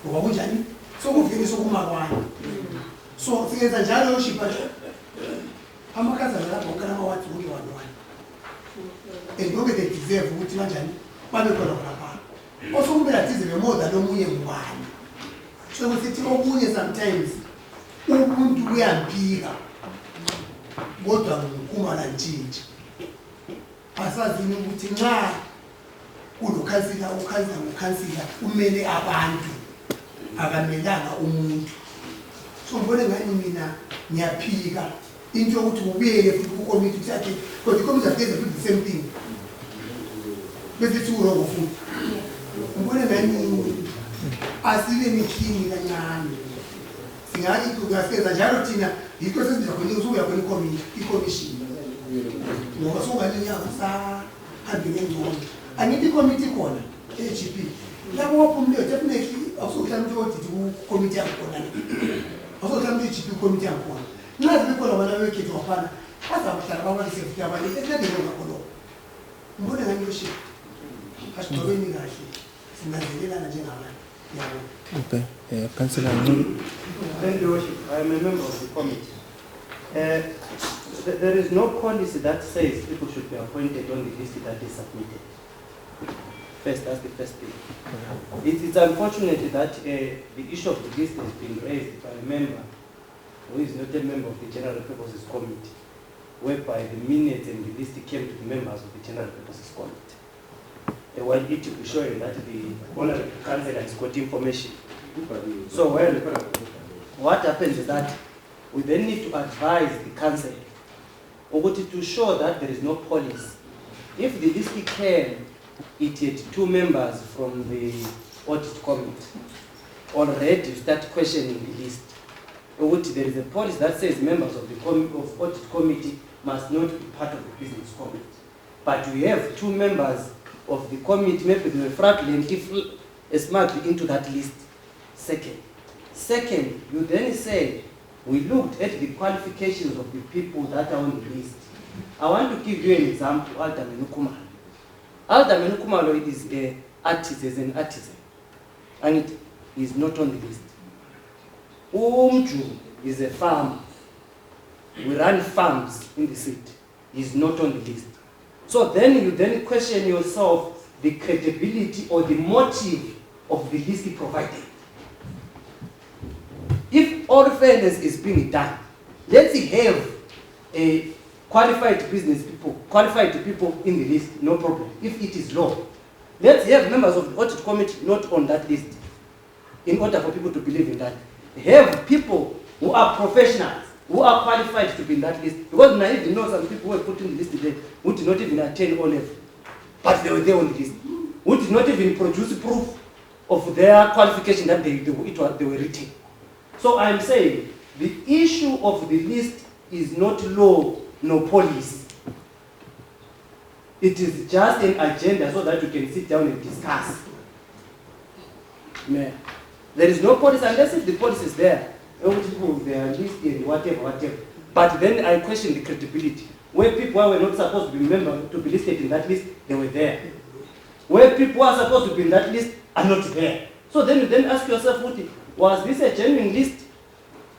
ngoba kunjani sokuvele sokumakwani so siyenza njalo yoshipa amakhansela lapho wonke amawadi wonke one and yonke they deserve ukuthi kanjani babe khona khonapha osokubela thize bemoda lomunye ngubani so kusithi okunye sometimes umuntu uyampika kodwa ngokumala ntshintshi asazini ukuthi nxa kulokhansila ukhansila umele abantu akamelanga umuntu so ngibone ngani mina ngiyaphika into yokuthi ubuyele futhi kukomiti ukuthi kodwa ikomiti akenze futhi the same thing bese thi urongo futhi ngibone ngani asibe nekingi kancane singasenza njalo thina yikho sesibiza khona usukuya khona ikomishini ngoba sokungalinyaka sahambe ngengcono angithi ikomiti khona e-GP lapho waphumile definitely awusokuhlala ukuthi odidi kukomiti yakhona awusokuhlala ukuthi i-GP ikomiti yakhona nxa zibekhona abantu abekhethwa waphana bazakuhlala babalise futhi abanye esingadinga ngakhona ngibone ngani yoshe asigcobeni kahle singazelelana njengabantu. Okay, Councillor. Thank you, Worship. I am a member of the committee. There is no policy that says people should be appointed on the list that is submitted. First, that's the first thing. It's unfortunate that the issue of the list has been raised by a member who is not a member of the General Purposes Committee, whereby the minutes and the list came to the members of the General Purposes Committee. While it will be showing that the honorable councillor has got information. So what happens is that we then need to advise the council to show that there is no policy. If the list came, it had 2 members from the audit committee. Already you start questioning the list. There is a policy that says members of the audit committee must not be part of the business committee. But we have 2 members of the committee, maybe they were fraudulent smartly into that list. Second, you then say, we looked at the qualifications of the people that are on the list. I want to give you an example, Alderman Nkumalo. Alderman Nkumalo is an artisan, and it is not on the list. Umju is a farm. We run farms in the city. He is not on the list. So then you then question yourself the credibility or the motive of the list provided. If all fairness is being done, let's have a qualified people in the list, no problem. If it is law, let's have members of the audit committee not on that list, in order for people to believe in that. Have people who are professionals, who are qualified to be in that list. Because I even know some people who were put in the list today who did not even attend O level, but they were there on the list, who did not even produce proof of their qualification that they were written. So I'm saying the issue of the list is not law nor policy. It is just an agenda so that you can sit down and discuss. Mayor, there is no policy unless if the policy is there. They are listed, whatever. But then I question the credibility. Where people who were not supposed to be members to be listed in that list, they were there. Where people who are supposed to be in that list are not there. So then you then ask yourself, was this a genuine list?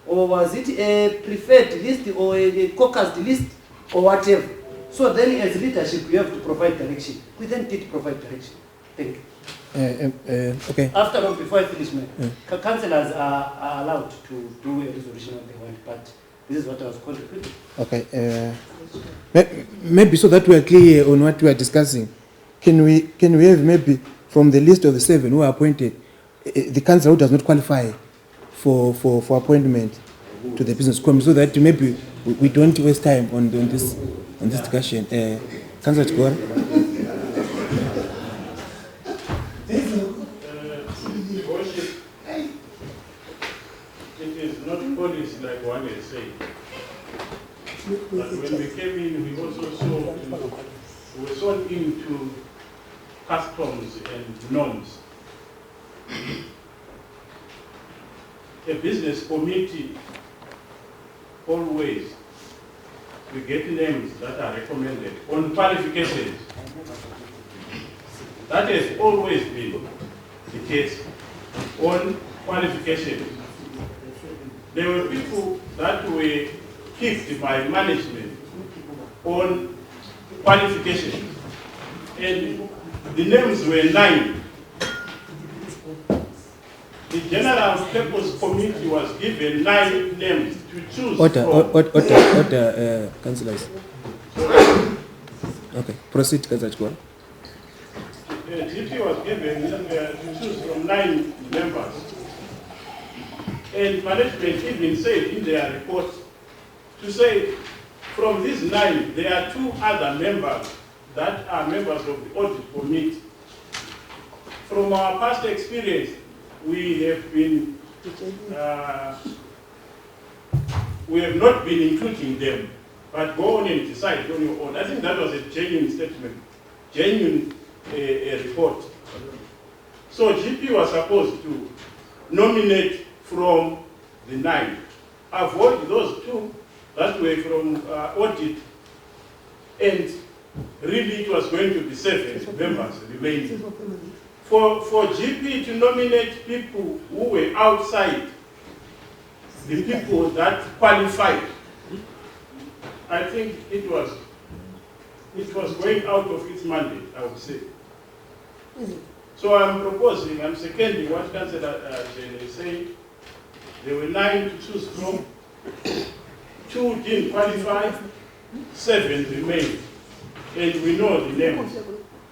Or was it a preferred list or a caucus list or whatever? So then as leadership, we have to provide direction. We then did provide direction. Thank you. Okay. After all, before I finish, councillors are allowed to do a resolution what they want, but this is what I was contributing. Okay. Maybe so that we are clear on what we are discussing. Can we have maybe from the list of the 7 who are appointed, the councillor who does not qualify for appointment to the business committee, so that maybe we don't waste time on this discussion. Councillor Chikora. Worship, it is not policy like one is saying. But when we came in, we also were so into customs and norms. A business committee always we get names that are recommended on qualifications. That has always been the case on qualifications. There were people that were kicked by management on qualifications, and the names were 9. The General Purpose Committee was given 9 names to choose Order, councillors. Okay, proceed, Councillor Chikora. The GP was given to choose from 9 members. And management even said in their report to say from these 9, there are 2 other members that are members of the audit committee. From our past experience, we have not been including them, but go on and decide on your own. I think that was a genuine statement, genuine report. So GP was supposed to nominate from the 9, avoid those 2 that were from audit, and really it was going to be 7 members remaining. For GP to nominate people who were outside the people that qualified, I think it was going out of its mandate, I would say. So I'm seconding what Councillor Jane is saying. There were 9 to choose from, 2 didn't qualify, 7 remained, and we know the names.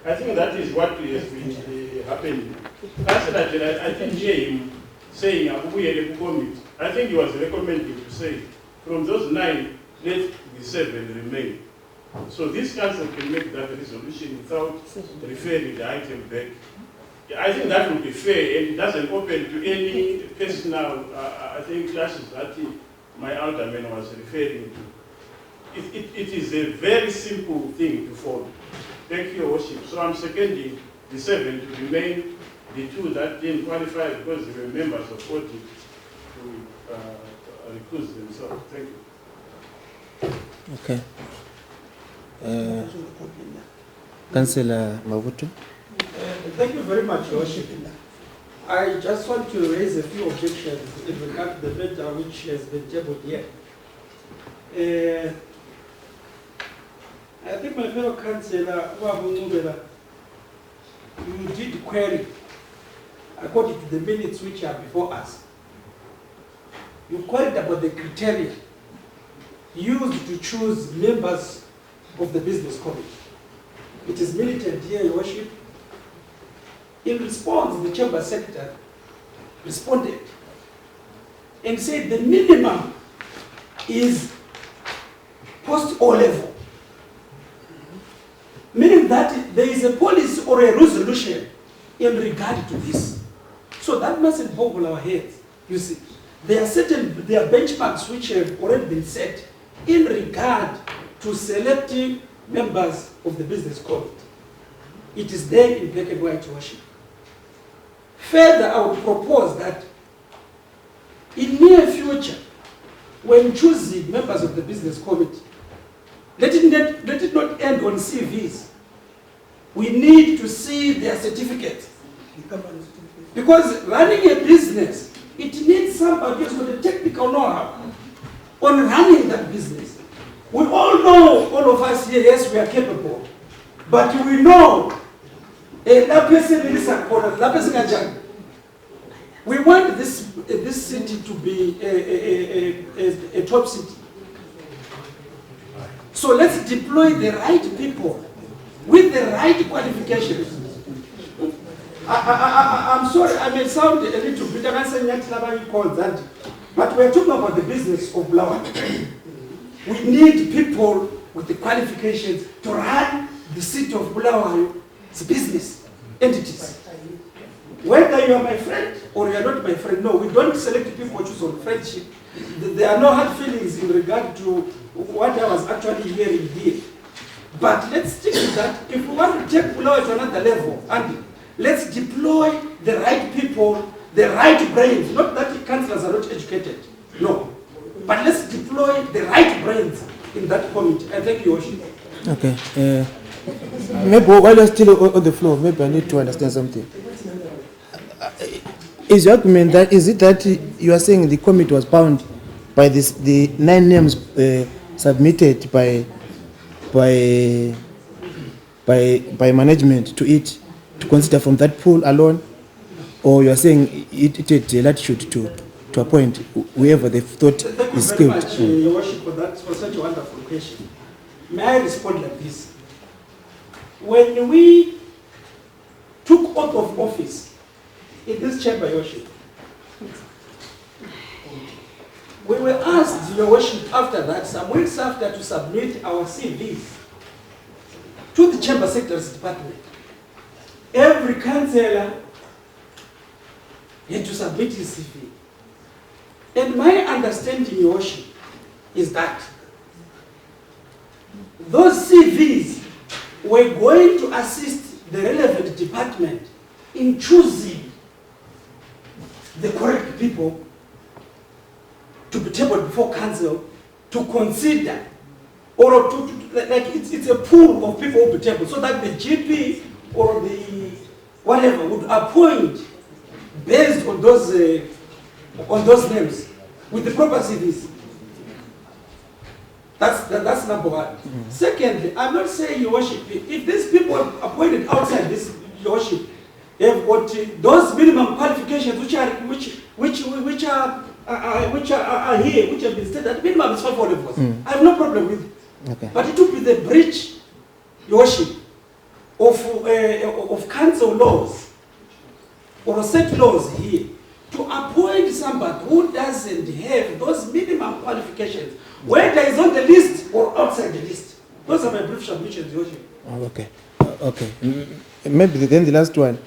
I think that is what has been happening. Councillor Jane, I didn't hear him saying, I think he was recommending to say, from those 9, let the 7 remain. So this council can make that resolution without referring the item back. I think that would be fair, and it doesn't open to any personal, I think, clashes that my alderman was referring to. It is a very simple thing to follow. Thank you, Your Worship. So I'm seconding the 7 to remain, the 2 that didn't qualify because they were members of audit to recuse themselves. Thank you. Okay. Councillor Mavuto. Thank you very much, Your Worship. I just want to raise a few objections in regard to the matter which has been tabled here. I think my fellow councillor, you did query according to the minutes which are before us. You queried about the criteria used to choose members of the business committee. It is militant here, Your Worship. In response, the chamber secretary responded and said the minimum is post-O level, meaning that there is a policy or a resolution in regard to this. So that mustn't boggle our heads. You see, there are benchmarks which have already been set in regard to selecting members of the business code. It is there in black and white, worship. Further, I would propose that in near future, when choosing members of the business committee, let it not end on CVs. We need to see their certificates. Because running a business, it needs somebody who's got a technical know-how on running that business. We all know, all of us here, yes, we are capable. But we know, we want this city to be a top city. So let's deploy the right people with the right qualifications. I'm sorry, I may sound a little bit, but we're talking about the business of Bulawayo. We need people with the qualifications to run the city of Bulawayo's business entities. Whether you are my friend or you are not my friend, no, we don't select people just on friendship. There are no hard feelings in regard to what I was actually hearing here. But let's stick to that. If we want to take Bulawayo to another level, and let's deploy the right people, the right brains. Not that the councillors are not educated, no. But let's deploy the right brains in that committee. I thank you, Worship. Okay. Maybe while you're still on the floor, maybe I need to understand something. Is your argument that, is it that you are saying the committee was bound by the 9 names submitted by management to it, to consider from that pool alone, or you are saying it had latitude to appoint whoever they thought is skilled? Thank you very much, Your Worship, for such a wonderful question. May I respond like this? When we took oath of office in this chamber, Your Worship, we were asked, Your Worship, after that, some weeks after, to submit our CVs to the Chamber Secretary's Department. Every councillor had to submit his CV. And my understanding, Your Worship, is that those CVs were going to assist the relevant department in choosing the correct people to be tabled before council to consider, or to like it's a pool of people who will be tabled, so that the GP or the whatever would appoint based on those names with the proper CVs. That's number one. Secondly, I'm not saying, Your Worship, if these people are appointed outside this, Your Worship, they've got those minimum qualifications which are here, which have been stated at minimum is 5 levels. I have no problem with it. Okay. But it would be the breach, Your Worship, of council laws or set laws here to appoint somebody who doesn't have those minimum qualifications, whether it's on the list or outside the list. Those are my brief submissions, Your Worship. Okay. Okay. Maybe then the last one.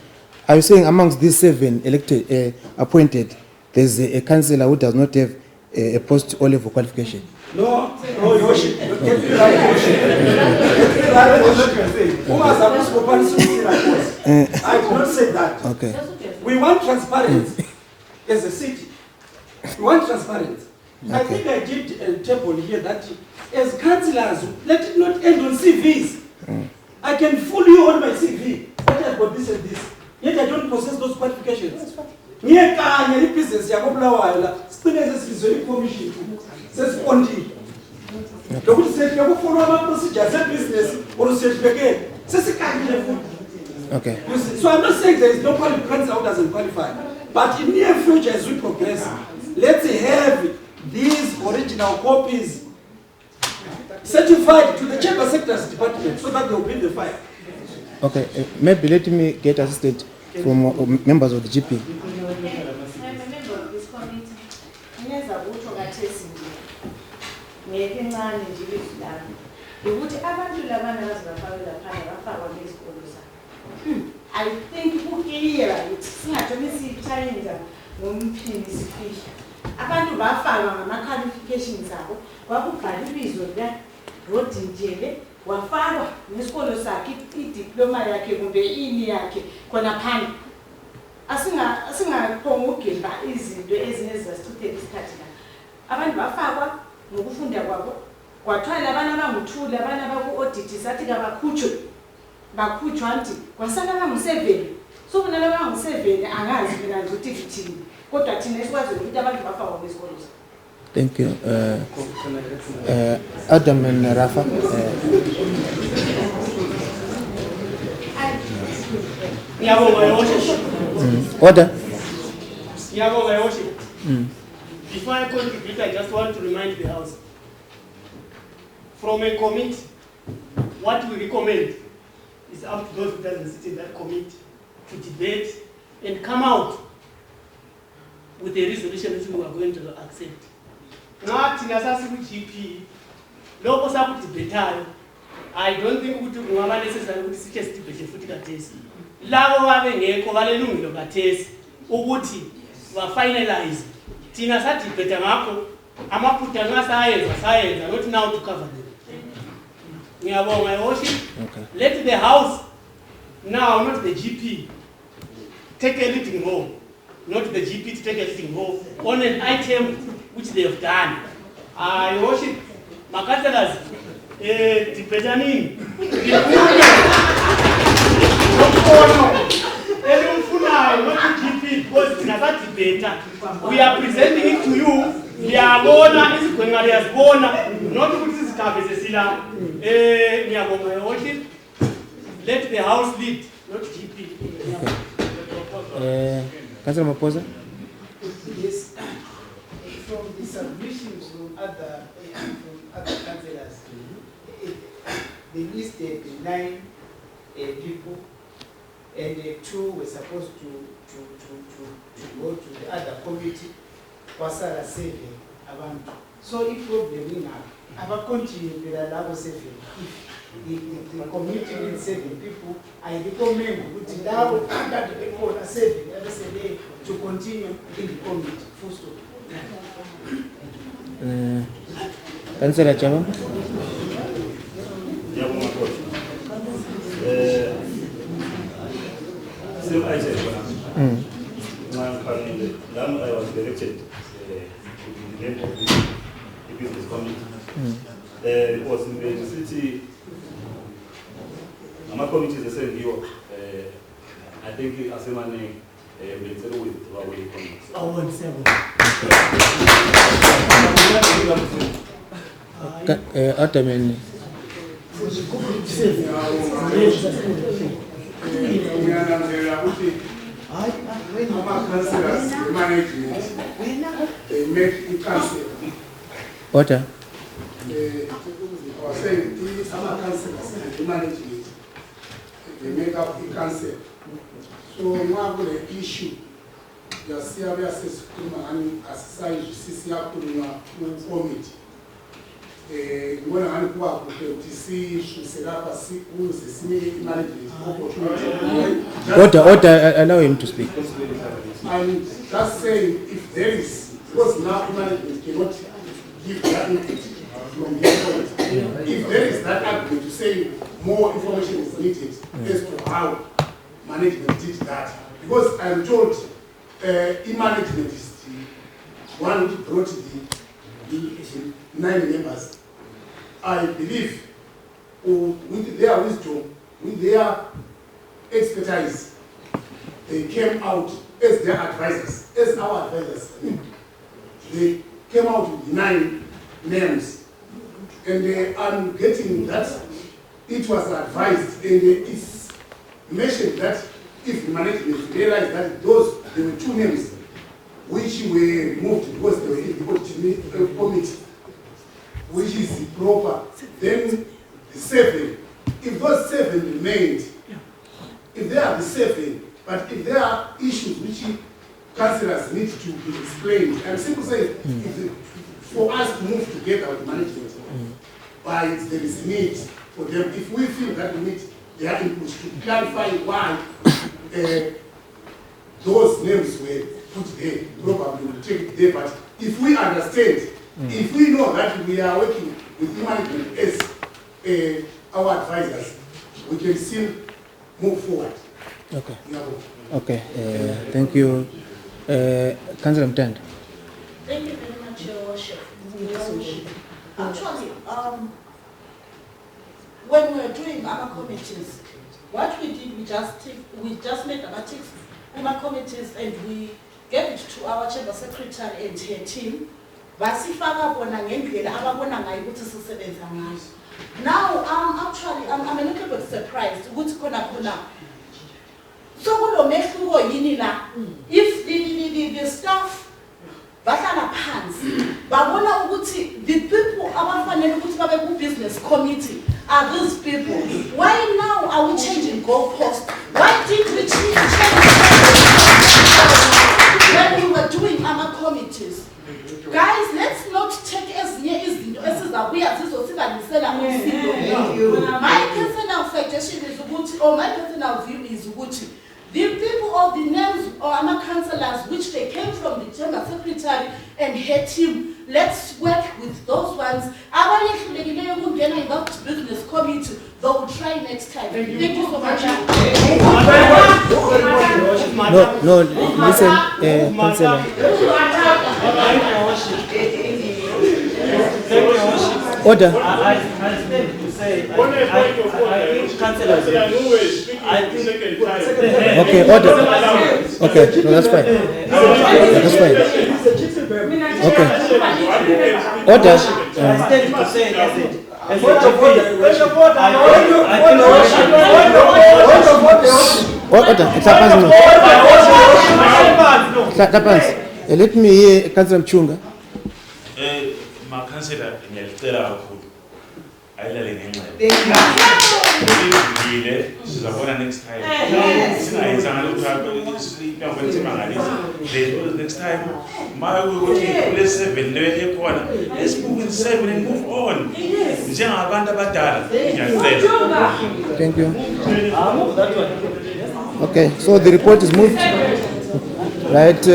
Are you saying amongst these 7 elected, appointed, there's a councillor who does not have a post-O-level qualification? No, Your Worship. Get me right, Your Worship. Get me right, Your Worship. Who has a post-O-level? I did not say that. Okay. We want transparency as a city. We want transparency. Okay. I think I did a table here that as councillors, let it not end on CVs. I can fool you on my CV. That I've got this and this. Yet I don't possess those qualifications. Nyeka business ya Bulawayo sicine sesizwe commission sesifondile. Lokuthi sethi yokufollow ama procedures e business or certificate sesikangile futhi. Okay. So I'm not saying there is no qualification who doesn't qualify, but in near future as we progress, let's have these original copies certified to the Chamber Secretary's Department so that they will be in the file. Okay, maybe let me get assistance from members of the GP. I'm a member of this committee. Ngezabutsho kaThesini. Ngeke ncane nje ilizwi ukuthi abantu labana bazibafakela phandle bafakwa ngezikolo zabo. I think kukilira ukuthi singatholi siyitshayenza ngomphini sifihla. Abantu bafaka ngama-qualifications abo, kwakubhala ibizo likaRodinjele, wafakwa nesikolo sakhe, idiploma yakhe kumbe ini yakhe khona phandle. Asingakhonga ukugemba izinto ezinezasichithela isikhathi la. Abantu bafakwa ngokufunda kwabo, kwathwala abana abanguthula, abana abaku-audit sathi bakhutshwa nti kwasala abangu-7. So kuna abangu-7 angazi mina ngizothi ngithini. Kodwa thina esikwazi ukuthi abantu bafakwa kwesikolo. Thank you. Adam and Rafa. Order. Before I contribute, I just want to remind the House, from a committee, what we recommend is up to those who doesn't sit in that committee to debate and come out with a resolution which we are going to accept. Not in a GP, local debate. I don't think we will necessarily debate for the test. Labo wabengekho balelungelo kathesi ukuthi wa finalize thina sathi debate ngakho amaphutha ngasayenza not now to cover them. Ngiyabonga yoshi. Let the House now, not the GP, take a leading role, not the GP to take a leading role on an item which they have done. I worship Makatalas, Tibetanine, we are presenting it to you. We are born, is going to born, not to put this Cabesila. Let the House lead, not GP. Councillor Maposa? Yes, from the submissions from other councillors, they listed 9 people, and 2 were supposed to go to the other committee. Wasala 7 abantu. So if problem in our continue with a level 7, if the committee needs 7 people, I recommend with the level under the corner 7 every day to continue in the committee. Full stop. Councillor Chama? I was directed to the name of the business committee. It was in the city. My committee is the same view. I think as a man, with Bulawayo committee. I want 7. Ottoman. When our councillors management, they make the council. Order. I was saying, some councillors and the management, they make up the council. So we have an issue. The serious and aside CCR committee. When I go to see, she said, I see who is the senior management. Order, allow him to speak. I'm just saying, if there is, because now management cannot give that input from the point. If there is that argument to say more information is needed as to how management did that, because I'm told management is the one who brought the 9 members. I believe with their wisdom, with their expertise, they came out as their advisors, as our advisors. They came out with 9 names. And I'm getting that it was advised, and it's mentioned that if the management realized that there were 2 names which were removed because they were in the committee, which is proper, then the 7, if those 7 remained, if they are the 7, but if there are issues which councillors need to be explained, I'm simply saying, for us to move together with management, but there is need for them, if we feel that we need their input to clarify why those names were put there, probably will take it there. But if we understand, if we know that we are working with management as our advisors, we can still move forward. Okay. Okay. Thank you. Councillor Mtanda. Thank you very much, Your Worship. Actually, when we were doing our committees, what we did, we just made our ticks in our committees and we gave it to our chamber secretary and her team. Now, actually, I'm a little bit surprised. So, if the staff bahlala phansi babona ukuthi the people abafanele ukuthi babe ku business committee are these people. Why now are we changing goalposts? Why did we change when we were doing our committees? Guys, let's not take as near as we are my personal suggestion is ukuthi, or my personal view is ukuthi, the people of the names or our councillors, which they came from the chamber secretary and her team, let's work with those ones. Our business committee, they will try next time. Thank you so much. No, listen, councillor. Order. Okay, order. Okay, no, that's fine. That's fine. Okay. Order. Order. It happens. Let me hear Councillor Mchunga. Councillor, ngiyacela kakhulu ayilale ngenxeba. Sizabona next time. Singayenzanga lokho next time. My we 7 lewe ekhona. Let's move in 7 and move on. Njengabantu abadala. Ngiyacela. Thank you. Okay, so the report is moved. Right.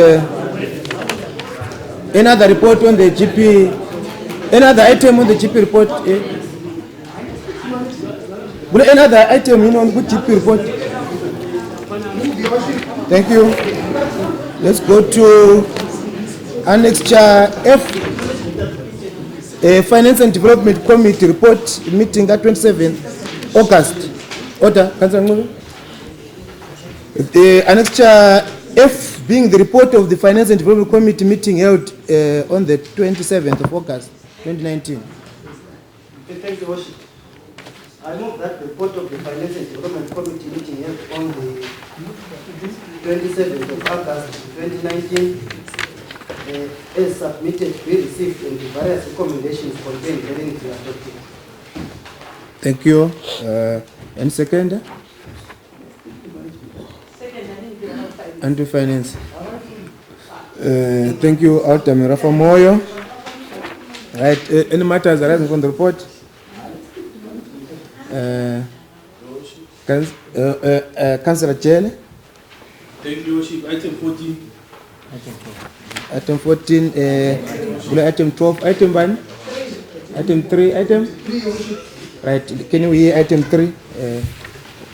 Another report on the GP. Another item on the GP report. Another item on the GP report. Thank you. Let's go to Annexure F. Finance and Development Committee report meeting at 27th August. Order, Councillor Ngulu. Annexure F being the report of the Finance and Development Committee meeting held on the 27th of August 2019. Thank you, Worship. I move that the report of the Finance and Development Committee meeting held on the 27th of August 2019 as submitted be received and the various recommendations contained therein to be adopted. Thank you. And second? And to finance. Thank you, Altami Rafa Moyo. Right. Any matters arising from the report? Councillor Chele. Thank you, Worship. Item 14. Item 14. Item 12. Item 1. Item 3. Item. Right. Can you hear item 3?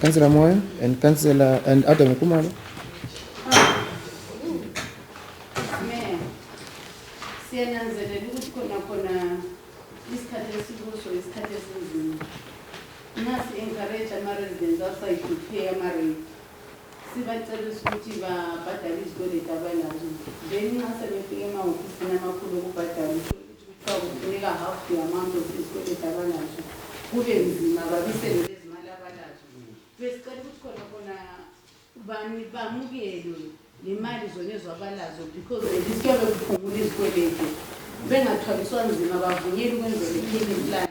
Councillor Moyo and Councillor and Adam Kumalo. Siyananzelela ukuthi khona isikhathi esikuso isikhathi esinzima. Nasi encourage ama-residents outside to pay ama-rate. Sibacela ukuthi babhadale izikweletu abanazo. Then nxa sebefika emahhovisini amakhulu okubhadala kuthiwa kufuneka half the amount of izikweletu abanazo. Kube nzima babisele lezi mali abanazo. Besicela ukuthi khona bamukelwe le mali zonezwa abalazo because this kuyobe kuphungula izikweletu. Bengathwaliswa nzima bavunyelwe ukwenzela i-payment plan.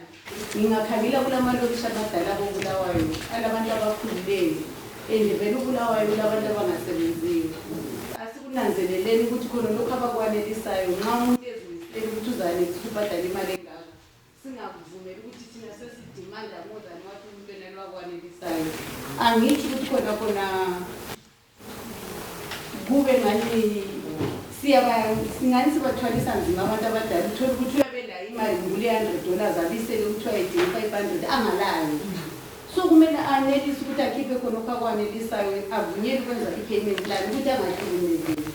Ngingakhabila kulamalokisha abadala boBulawayo alabantu abakhulileyo and vele uBulawayo labantu abangasebenziyo. Asikunanzeleleni ukuthi khona lokho abakwanelisayo nxa umuntu ezwisile ukuthi uzane ukubhadala imali engaka. Singakuvumeli ukuthi thina sesidimanda more than what umuntu enelwa kwanelisayo. Angithi ukuthi khona kube ngani singani sibathwalisa nzima abantu abadala uthola ukuthi uyabela imali ngule$100 abisele ukuthi wayedinga 500 angalayo. So kumele anelise ukuthi akhiphe khona okwanelisayo avunyelwe ukwenza i-payment plan ukuthi angahlukumezeki.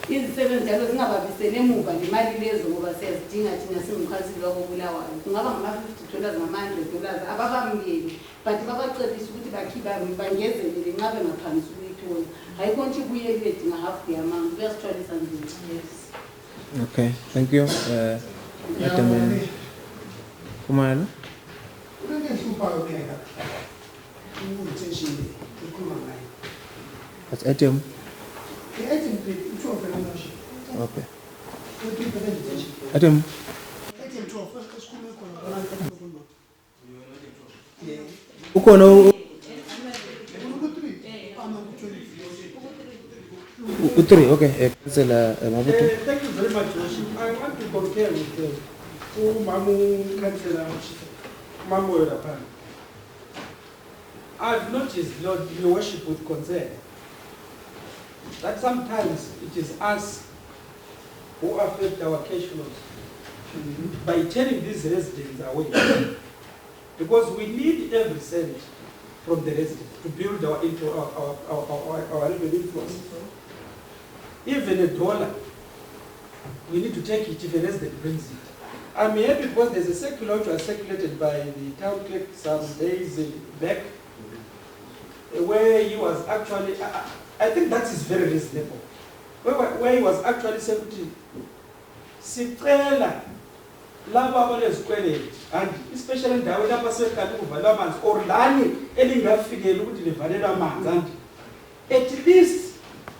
Izisebenzi njalo zingababisele emuva nemali lezo ngoba siyazidinga thina singumkhansila wako-Bulawayo. Kungaba ngama$50 ngama$100 ababamukeli but babacebisa ukuthi bakhiphe bangezelele nxa bengaphamisi ukuyithola. Hayi konke ibuyele bedinga half the amount. Kuyasithwalisa nzima. Yes. Okay, thank you. Madam Kumalo. That's item. Okay. Item. Ukono. Utri, okay. Councillor Mabutu. Thank you very much, Worship. I want to compare with Mamu Councillor Mamu Yorapan. I've noticed, Lord, your worship with concern, that sometimes it is us who affect our cash flows by turning these residents away. Because we need every cent from the residents to build our revenue flows. Even $1, we need to take it if a resident brings it. I'm happy because there's a circular which was circulated by the town clerk some days back, where he was actually, I think that is very reasonable, where he was actually saying, Sicela, laba abanezikweleti, and especially ndawo lapha sekhali ukuvala amanzi or lani elingafikela ukuthi livalele amanzi, and at least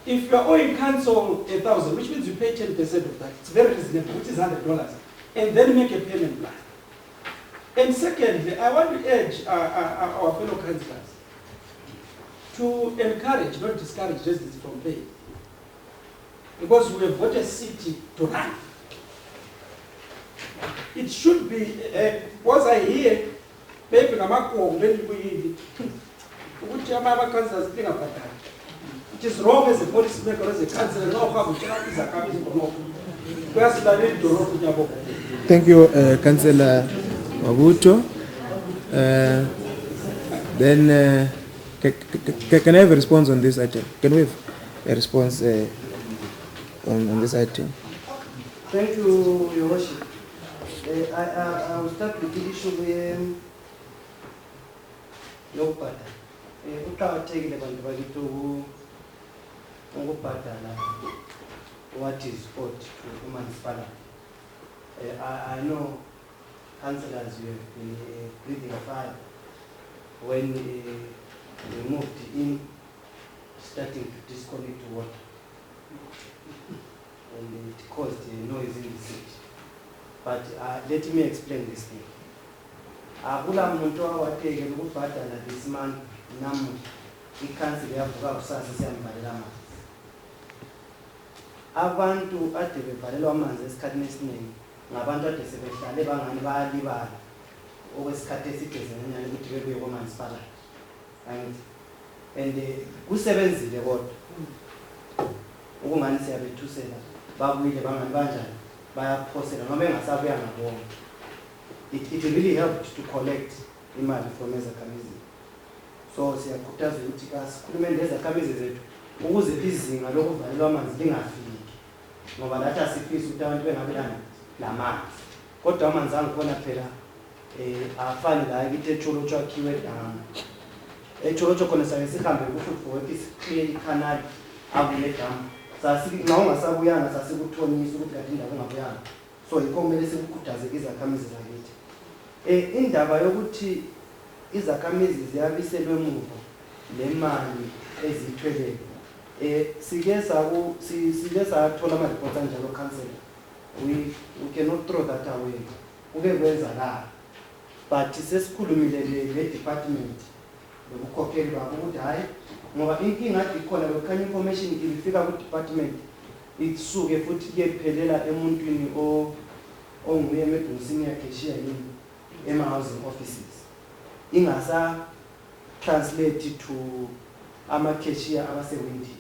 if you are owing council 1,000, which means you pay 10% of that, it's very reasonable, which is $100, and then make a payment plan. And secondly, I want to urge our fellow councillors to encourage, not discourage residents from paying. Because we have got a city to run. It should be, once I hear, maybe it is wrong as a policymaker, as a councillor, Thank you, Councillor Mabutu. Then, can I have a response on this item? Can we have a response on this item? Thank you, Your Worship. I will start with the issue with Yopata. Uqakathekile bantu bakithi ukubhadala what is owed to uManisipala. I know councillors, you have been breathing fire when we moved in, starting to disconnect water, and it caused a noise in the city. But let me explain this thing. Akula muntu owathekela ukubhadala this month namu i-council yavuka kusasa siyambhalela amanzi. Abantu ade bevalelwa amanzi esikhathini esiningi ngabantu ade sebehlale bangani bayalibala okwesikhathi eside zenyanga ukuthi bebuye kwaManisipala. And kusebenzile kodwa ukungani siyabethusela babuyile bangani banjani bayaphosela noma engasabuya ngabona. It really helped to collect imali from ezakhamizi. So siyakhuthaza ukuthi kasikhulume nezakhamizi zethu ukuze izinga lokuvalelwa amanzi lingafiki, ngoba lathi asifisi ukuthi abantu bengabelana lamanzi. Kodwa amanzi angikhona phela afani la kithi eTsholotsho akhiwe damu. eTsholotsho khona sake sihambe ku-football siclear icanal akule damu. Nxa ungasabuyanga sasikuthonisisa ukuthi kanti indawo ungabuyanga. So yikho kumele sikukhuthaze izakhamizi zakithi. Indaba yokuthi izakhamizi ziyabiselwe emuva le mali ezithweleyo. Sike sathola ama-reports anjalo council. We cannot throw that away. Kuke kwenzakala. But sesikhulumile le-department lokukhokheli babo ukuthi hayi ngoba inkinga ade ikhona lokukhanya information ifika ku-department isuke futhi kuyephelela emuntwini onguye maybe senior cashier yini ema-housing offices. Ingasa translate to ama-cashier abasewindini.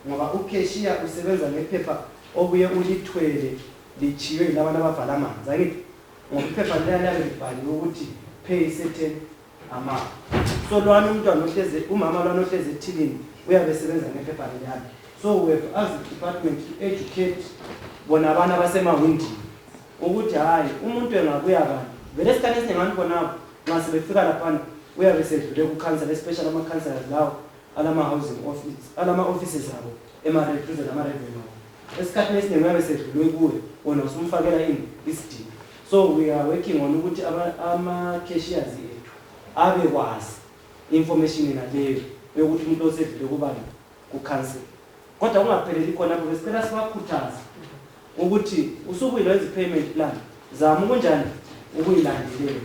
ngoba ukeshiya usebenza ngephepha obuye ulithwele lichiywe yilabo ababhala amanzi akithi ngoba iphepha liyabe libhaliwe ukuthi pay certain amount. So lwana umntwana ohleze umama lwana ohleze ethilini uyabe esebenza ngephepha liyana. So we have asked the department to educate bona abana abasemahundini ukuthi hayi umuntu engabuya kanti vele esikhathi esiningi khonapho nxa sebefika laphana uyabe sedlule ku-council, especially ama-councillors lawo alama-housing office, alama-offices abo ema-reduze nama-revenue. Esikhathini esiningi uyabe sedlule kuwe wona usumfakela ini isidingo. So we are working on ukuthi ama-cashiers ethu abe kwazi information naleyo yokuthi umuntu osedlule kubani ku-council. Kodwa ungapheleli khonapho besicela sibakhuthaze ukuthi usubuyile wenza i-payment plan zama ukunjani ukuyilandelela.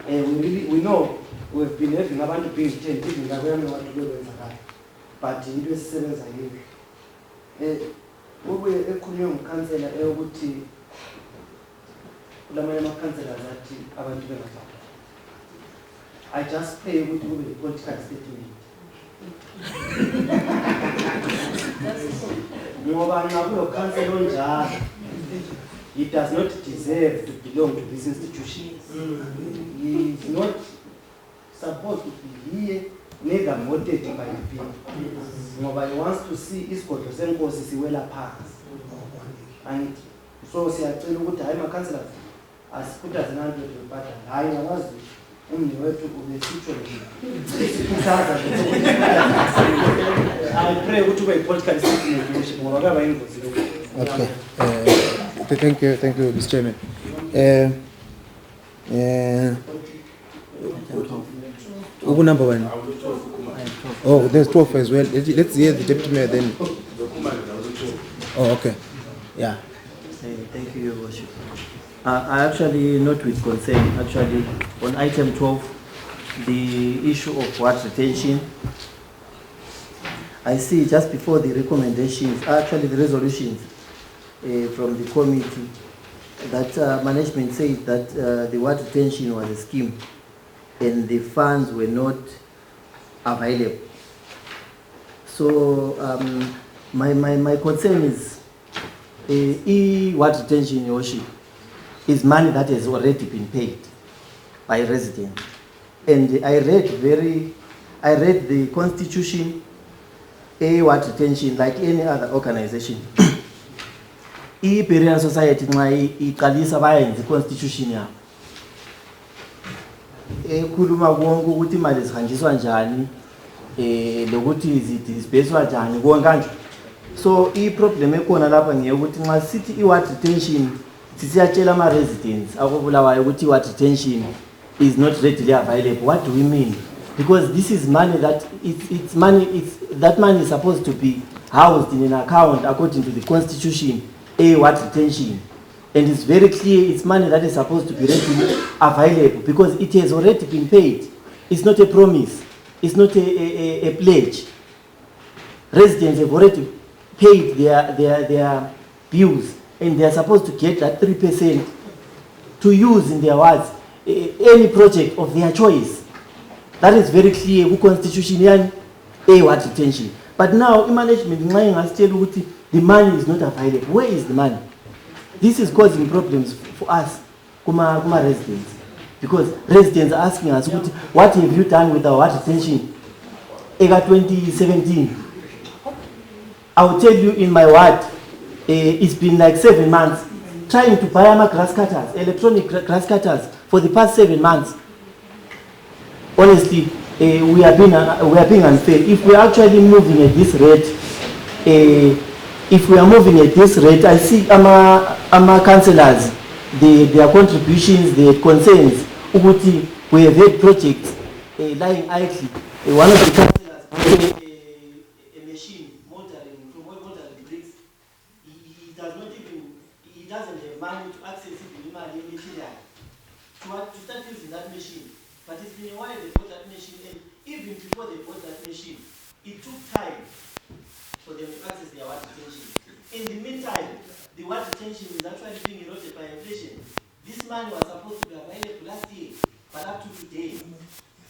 We know we have been having abantu being detained even ngakuyami abantu bekwenzakala but into esisebenza yiyo. Ubuye ekhulunywe ngukhansela ukuthi kulamanye amakhansela athi abantu bengabhali. I just pray ukuthi kube i-political statement. Ngoba ngakulo khansela onjalo, he does not deserve to belong to this institution. He is not supposed to be here, neither motivated by the people. Ngoba he wants to see isigodlo senkosi siwela phansi. And so siyacela ukuthi hayi amakhansela asikhuthaze nanto ezibhadala. Hayi ngakwazi umni wethu ubesitsho isikhuthaza I pray ukuthi ube political statement ngoba kaba ingozi lokho. Okay. Thank you, Mr. Chairman. Number one. Oh, there's 12 as well. Let's hear the deputy mayor then. Oh, okay. Yeah. Thank you, Your Worship. I actually not with concern. Actually, on item 12, the issue of water retention. I see just before the recommendations, actually the resolutions from the committee, that management said that the water retention was a scheme and the funds were not available. So my concern is water retention, Your Worship, is money that has already been paid by residents. And I read the constitution, water retention like any other organization. I-Burial Society iqalisa bayenza i-constitution yabo. Ekhuluma konke ukuthi imali zihanjiswa njani, lokuthi zidisburswa njani konke kanje. So i-problem ekhona lapha ngeyokuthi nxa sithi i-water retention sisiyatshela ama-residents akubulawayo ukuthi i-water retention is not readily available. What do we mean? Because this is money that that money is supposed to be housed in an account according to the constitution, water retention, and it's very clear it's money that is supposed to be readily available because it has already been paid. It's not a promise. It's not a pledge. Residents have already paid their bills, and they are supposed to get that 3% to use in their words any project of their choice. That is very clear in constitution water retention. But now in management the money is not available. Where is the money? This is causing problems for us, kuma residents, because residents are asking us, what have you done with our water retention? 2017. I will tell you in my ward, it's been like 7 months trying to buy grass cutters, electronic grass cutters for the past 7 months. Honestly, we are being unfair. If we are actually moving at this rate, I see our councillors, their contributions, their concerns. We have had projects lying idly. One of the councillors had a machine motoring bricks. He doesn't have money to access it material to start using that machine. But it's been a while they bought that machine, and even before they bought that machine, it took time for them to access their water retention. In the meantime, the water retention is actually being eroded by inflation. This money was supposed to be available last year, but up to today,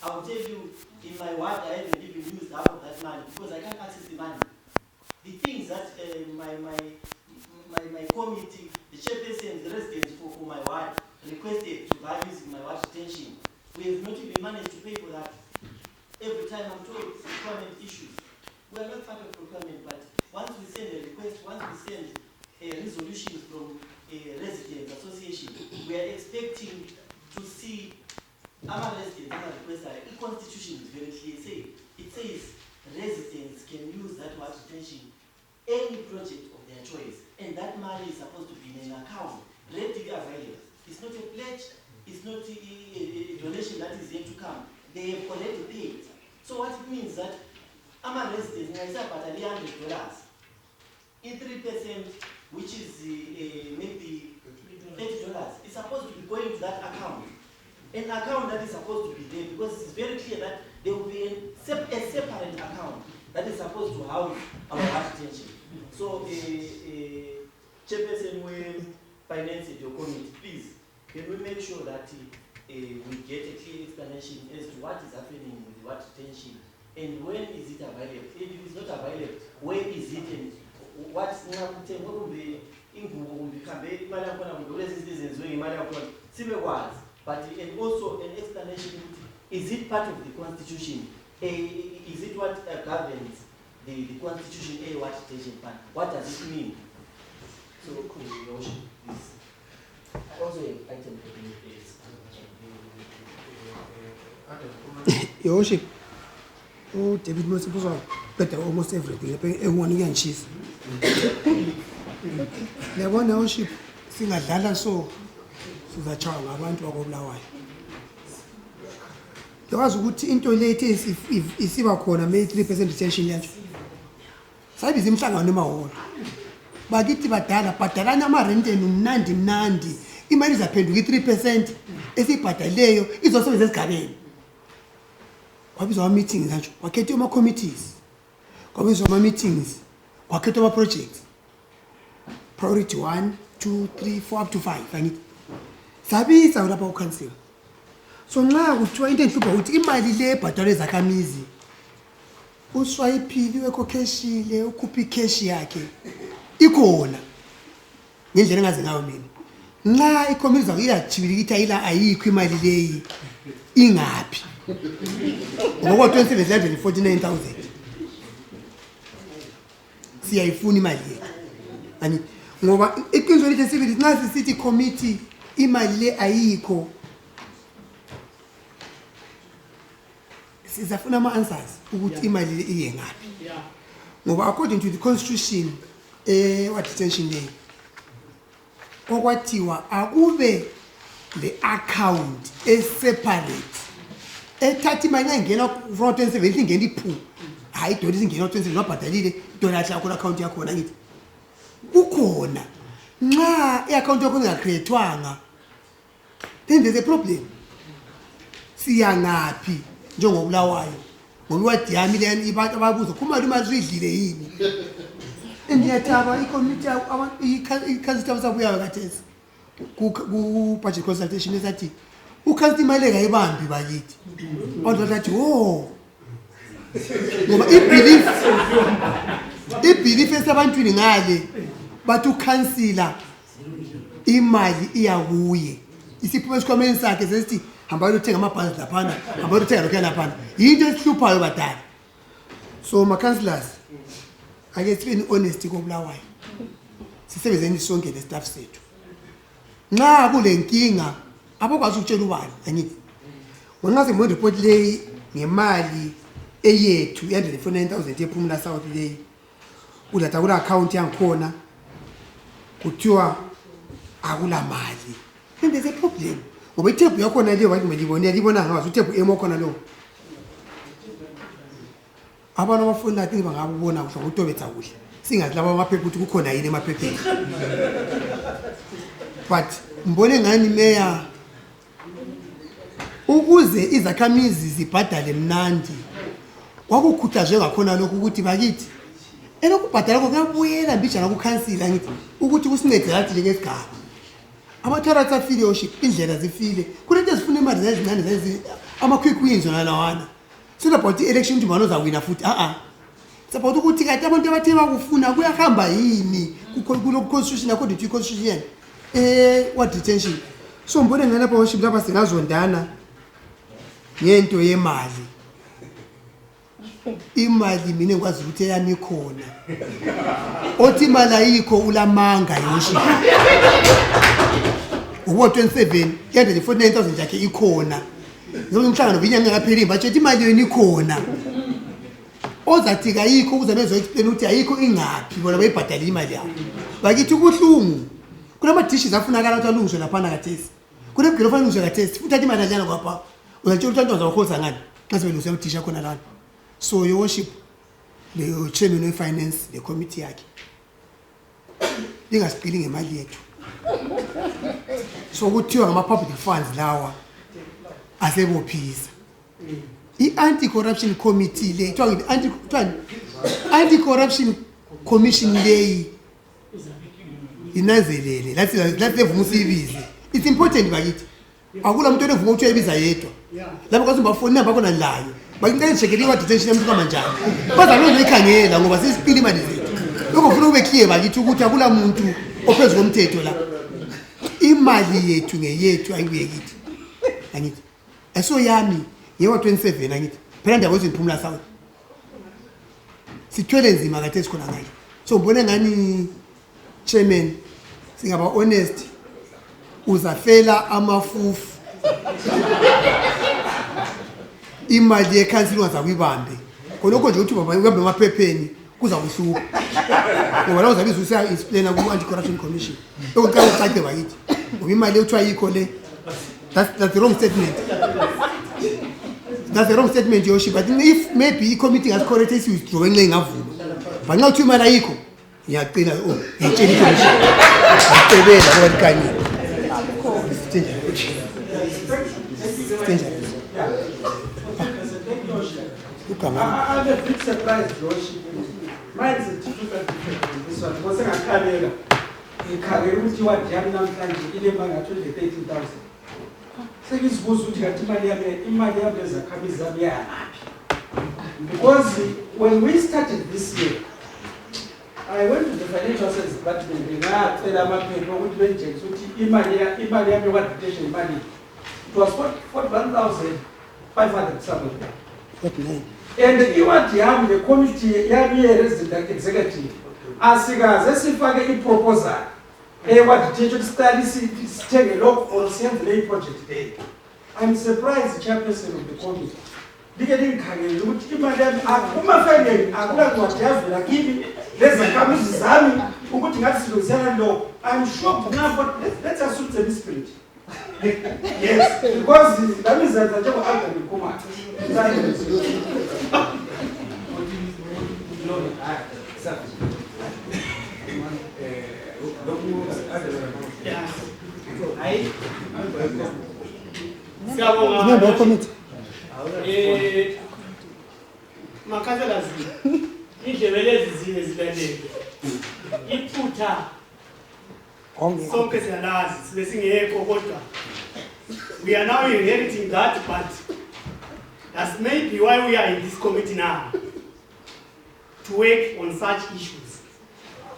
I will tell you, in my ward, I haven't even used half of that money because I can't access the money. the things that my committee, the chairperson, the residents for my ward requested to buy using my water retention, we have not even managed to pay for that. Every time I'm told it's procurement issues. We are not part of procurement, but once we send a request, once we send a resolution from a residents association, we are expecting to see our residents, our requests. The constitution is very clear. It says residents can use that water retention any project of their choice, and that money is supposed to be in an account readily available. It's not a pledge, it's not a donation that is yet to come. They have already paid. So what it means that our residents, $100, in 3%, which is maybe $30, is supposed to be going to that account. An account that is supposed to be there, because it's very clear that there will be a separate account that is supposed to house our water retention. So, Chairperson will finance your committee, please, can we make sure that we get a clear explanation as to what is happening with the water retention and when is it available? If it is not available, where is it and what's will be but and also an explanation, is it part of the constitution? Is it what governs the constitution, water retention plan? What does it mean? So, Your Worship, please. Also, item Your Worship, David Mosiposo, better almost everything. Everyone again, she's. The one Your Worship, sing a dollar so the child, I want to go Bulawayo. There was good into latest if you are corner made 3% retention. Sabe zimhlanga noma wona. Bakithi badala bhadalana ama rent mnandi imali zaphenduka i3% esibhadaleyo izosebenza esigabeni. Kwabizwa ama meetings nje wakhetha ama committees. Kwabizwa ama meetings wakhetha ama projects. Priority 1 2 3 4 up to 5 angithi. Sabisa lapha ku council. So nxa kuthiwa into enhlupha ukuthi imali le bhadalwe zakhamizi uswayiphili wekhokheshile ukhupha cash yakhe ikhona ngendlela engaze ngayo mina nxa icommunity zakho iyachibilikitha ila ayikho imali leyi ingaphi ngoko 27,49,000 siyayifuna imali yethu ani ngoba iqiniso lithi sibili nxa sisithi committee imali le ayikho sizafuna ama-answers ukuthi imali le iye ngaphi ngoba according to the constitution water retention leyo okwathiwa akube le account separate ethatha imali engena from 27 ingena iphu hayi idoli ingena 27 wabhadalile idoli ahle akho account yakhona ngithi ukhona nxa i-account yakho ingacreatwanga then there's a problem siyangaphi njengobulawayo ngolwadi yami leni ibantu ababuza kumali imali sidlile yini endiyathaba icommittee i-council sabuyayo kathesi ku-budget consultation esathi u-council imali engayibambi bakithi abantu bathi wo ngoba ibelief esabantwini ngale bathi ukhansila imali iyakuye isiphume esikhwameni sakhe sesithi hamba uyothenga amabhanzi laphana hamba uyothenga lokho laphana yinto esihluphayo badala. So ma-councillors ake sibe honest koBulawayo sisebenzeni sonke nestaff sethu nxa kule nkinga abakwazi ukutshela ubani angithi wena se mo report leyi ngemali eyethu ya$149,000 ephumula South leyi udatha kula account yangikhona kuthiwa akula mali and there's a problem ngoba ithephu yakhona leyo wathi ngibonile libona ngazi uthephu emokhona lo abantu abafuna ukuthi bangabona kuhle ngotobetha kuhle singazi laba amaphepha ukuthi kukhona yini emaphepheni but mbone ngani meya ukuze izakhamizi zibhadale mnandi kwakukhuthazwe ngakhona lokho ukuthi bakithi elokubhadala kokuyabuyela mbijana kukhansila ngithi ukuthi kusincede lathi njengesigaba ama-toilets afile worship indlela zifile kunento ezifuna imali ezincane zezi ama-quick wins wona lawana so about i-election ukuthi ubani ozawina futhi Suppose ukuthi kanti abantu abathe bakufuna kuyahamba yini kulo constitution according to constitution what detention. So mbone ngana lapha worship lapha singazondana ngento yemali. Imali mina ngikwazi ukuthi eyami khona. Othi imali ayikho ulamanga worship. Uwo 27 yande 49000 yakhe ikhona. Ngizomhlangano binyanga ngapheli bathi imali yeni ikhona. Ozathi kayikho uza nezo explain ukuthi ayikho ingaphi bona bayibhadala imali yakho. Bakithi kuhlungu. Kunama dishes afunakala ukuthi alungiswe lapha na kathesi. Kunebhilo fanele ulungiswe kathesi. Futhi athi imali ajana kwapha. Uzatshela ukuthi abantu bazawukhoza ngani? Xa sebelungiswe udisha khona lapha. So your worship the chairman of finance the committee yakhe. Ingasipili ngemali yethu. So kuthiwa ngama public funds lawa asebophisa. I-anti-corruption committee le anti-corruption commission le inazelele lathi vumusa ibize. It's important bakithi. Akula umuntu ovuma ukuthi uyabiza yedwa. Lapho kwasumba phone number kona layo. Bakingeke checkeli wa detention yamuntu kama njani. Baza lo ikhangela ngoba sisipili imali zethu. Lokho ufuna ube clear bakithi ukuthi akula umuntu ophezulu komthetho la. Imali yethu ngeyethu ayibuye kithi. Angithi. Eso yami yewa 27 angithi. Phela ndaba eziphumula sawo. Sithwele nzima kade esikhona ngayo. So ngibone ngani chairman singaba honest uzafela amafufu. Imali yeCouncil ungaza kuyibambe. Khonokho nje uthi baba uhambe emaphepheni kuza kuhluka. Ngoba la uzabiza usa explain ku anti-corruption commission. Lokho ucace bakithi. Ngoba imali ethu ayikho le. That's the wrong statement. That's the wrong statement, Yoshi. But if maybe the committee has corrected you drawing laying up. But now to Marayiko, you are clear. Oh, you change commission. What can you? I'm a bit surprised, Yoshi. Mine is a difficult this one. Was a career. A career which you are jamming on 13,000. Because when we started this year, I went to the financial services department and I said I'm a paper which went to money. It was 41,500 something. And you want to have the committee, resident executive, as a proposal. What teacher studies take a look for same lay project today. I'm surprised the chairperson of the committee. Beginning Kagel, Madam Akuma Fagel, Akuma Whatever, Lakini, there's a committee Zami, who put to law. I'm sure now, but let's assume the spirit. Yes, because that means that the job of Kuma. Makazalazi indlebelezi zine zilandele iphutha sonke siyalazi sibe singekho kodwa we are now inheriting that, but that's maybe why we are in this committee now to work on such issues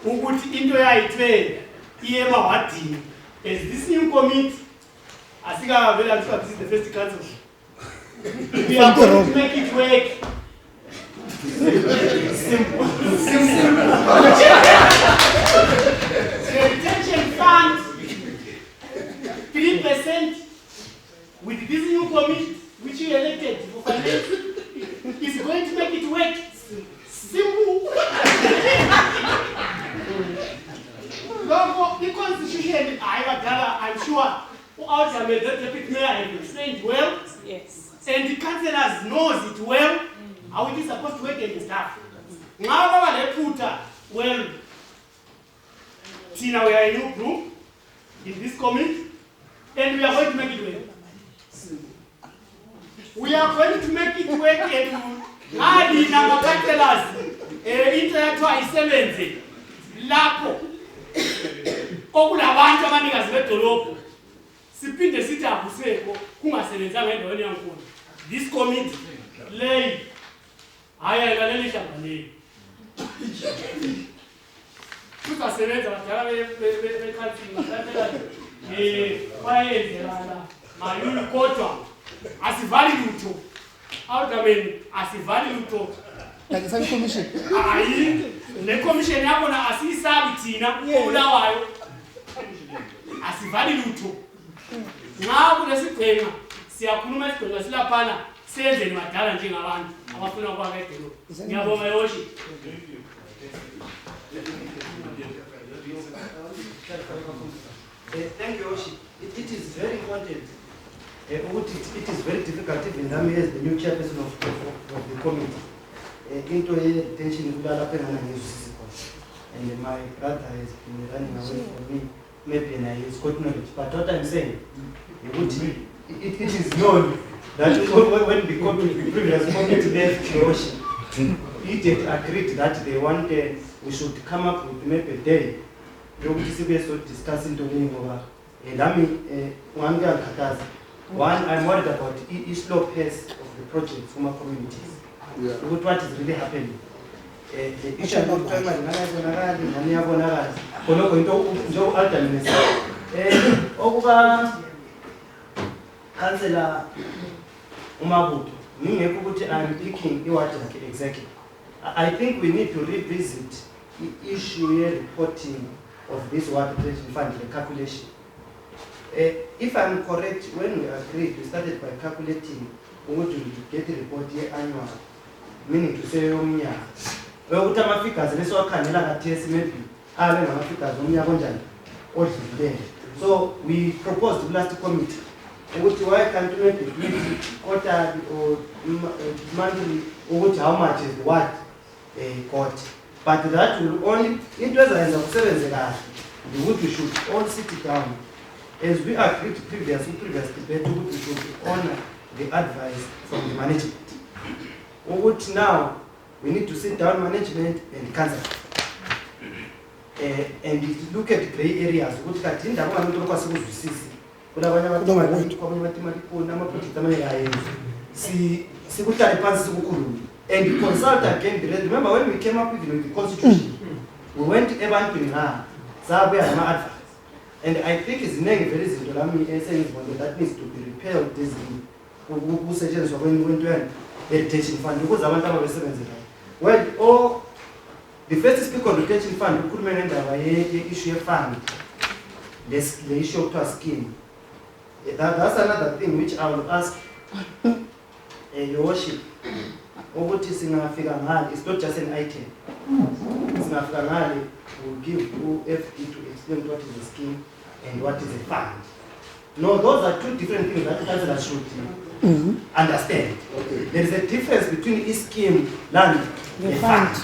ukuthi into yayithwe iyema wadini as this new committee asika vela this is the first council. We are going to make it work. Simple. The retention fund, 3% with this new committee, which you elected for finance, is going to make it work. Simple. The constitution, I'm sure, ultimately the deputy mayor has explained well. Yes. And the councillors knows it well, how it is supposed to work and stuff. Now they put well, Tina, we are a new group in this committee, and we are going to make it work. We are going to make it work and hadi na councillors into yatwa isebenze lapho okulabantu abanikazi bedolobho siphinde sithi akuseko kungasebenzanga endaweni yankulu. This committee lay haya lalela ihlangano kuzasebenza badala bekhalifini basaphela bayenzelana malulu kodwa asivali lutho alderman asivali lutho like some commission hayi le commission yakona asiyisabi thina obulawayo asivali lutho nxa kulesigcenga siyakhuluma isigcenga silaphana senzeni badala njengabantu abafuna ukwakha idolobha. Ngiyabonga yoshi. Thank you, Oshi. It is very important. It is very difficult even now as the new chairperson of the committee. Into tension and my brother has been running away from me. Maybe and he's got knowledge. But what I'm saying, it is known that when the previous committee left Oshi, it had agreed that they wanted we should come up with maybe a day. Discussing to me over one, I'm worried about each slow pace of the project from our communities. What is really happening? The issue of Councillor Umabuto, I'm thinking exactly. I think we need to revisit the issue here reporting of this water protection fund, the calculation. If I'm correct, when we agreed, we started by calculating what we get a report here annual, meaning to say, well, figures, let's all can maybe, so we proposed to last committee, why can't we make it quarterly or monthly, or how much is what got. But that will only, it was as of 7 we should all sit down. As we agreed previous debate, we should honor the advice from the management. Now, we need to sit down management and council. And look at the gray areas. And consult again. Remember when we came up with the constitution, we went to Evan advice. And I think it's very simple. That needs to be repelled. This suggests when we went to retention fund because I want to say, well, the first speaker on retention fund, we could manage our issue fund, the issue of a scheme. That's another thing which I will ask your worship. What is in Africa? It's not just an item. It's in Africa. We'll give FD to explain what is a scheme and what is a fund. No, those are two different things that councillors should understand. Okay. There is a difference between a scheme and a fund.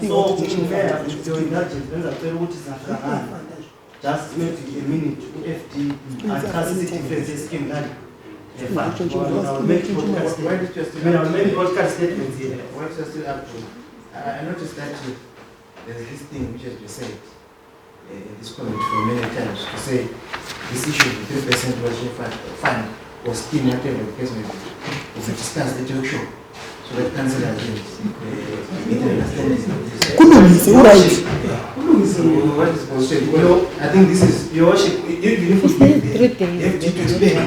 So, we have to indulgence, what is Africa? Just maybe a minute, FD, and that's the difference in scheme and I'll make podcast statements here. Why is still up to? I noticed that there's this thing which has been said in this comment for many times to say this issue of the 3% worship fund or scheme, whatever the case may be, is discussed at your show. So that councillor against what is bullshit? I think this is your worship. Even if you have to explain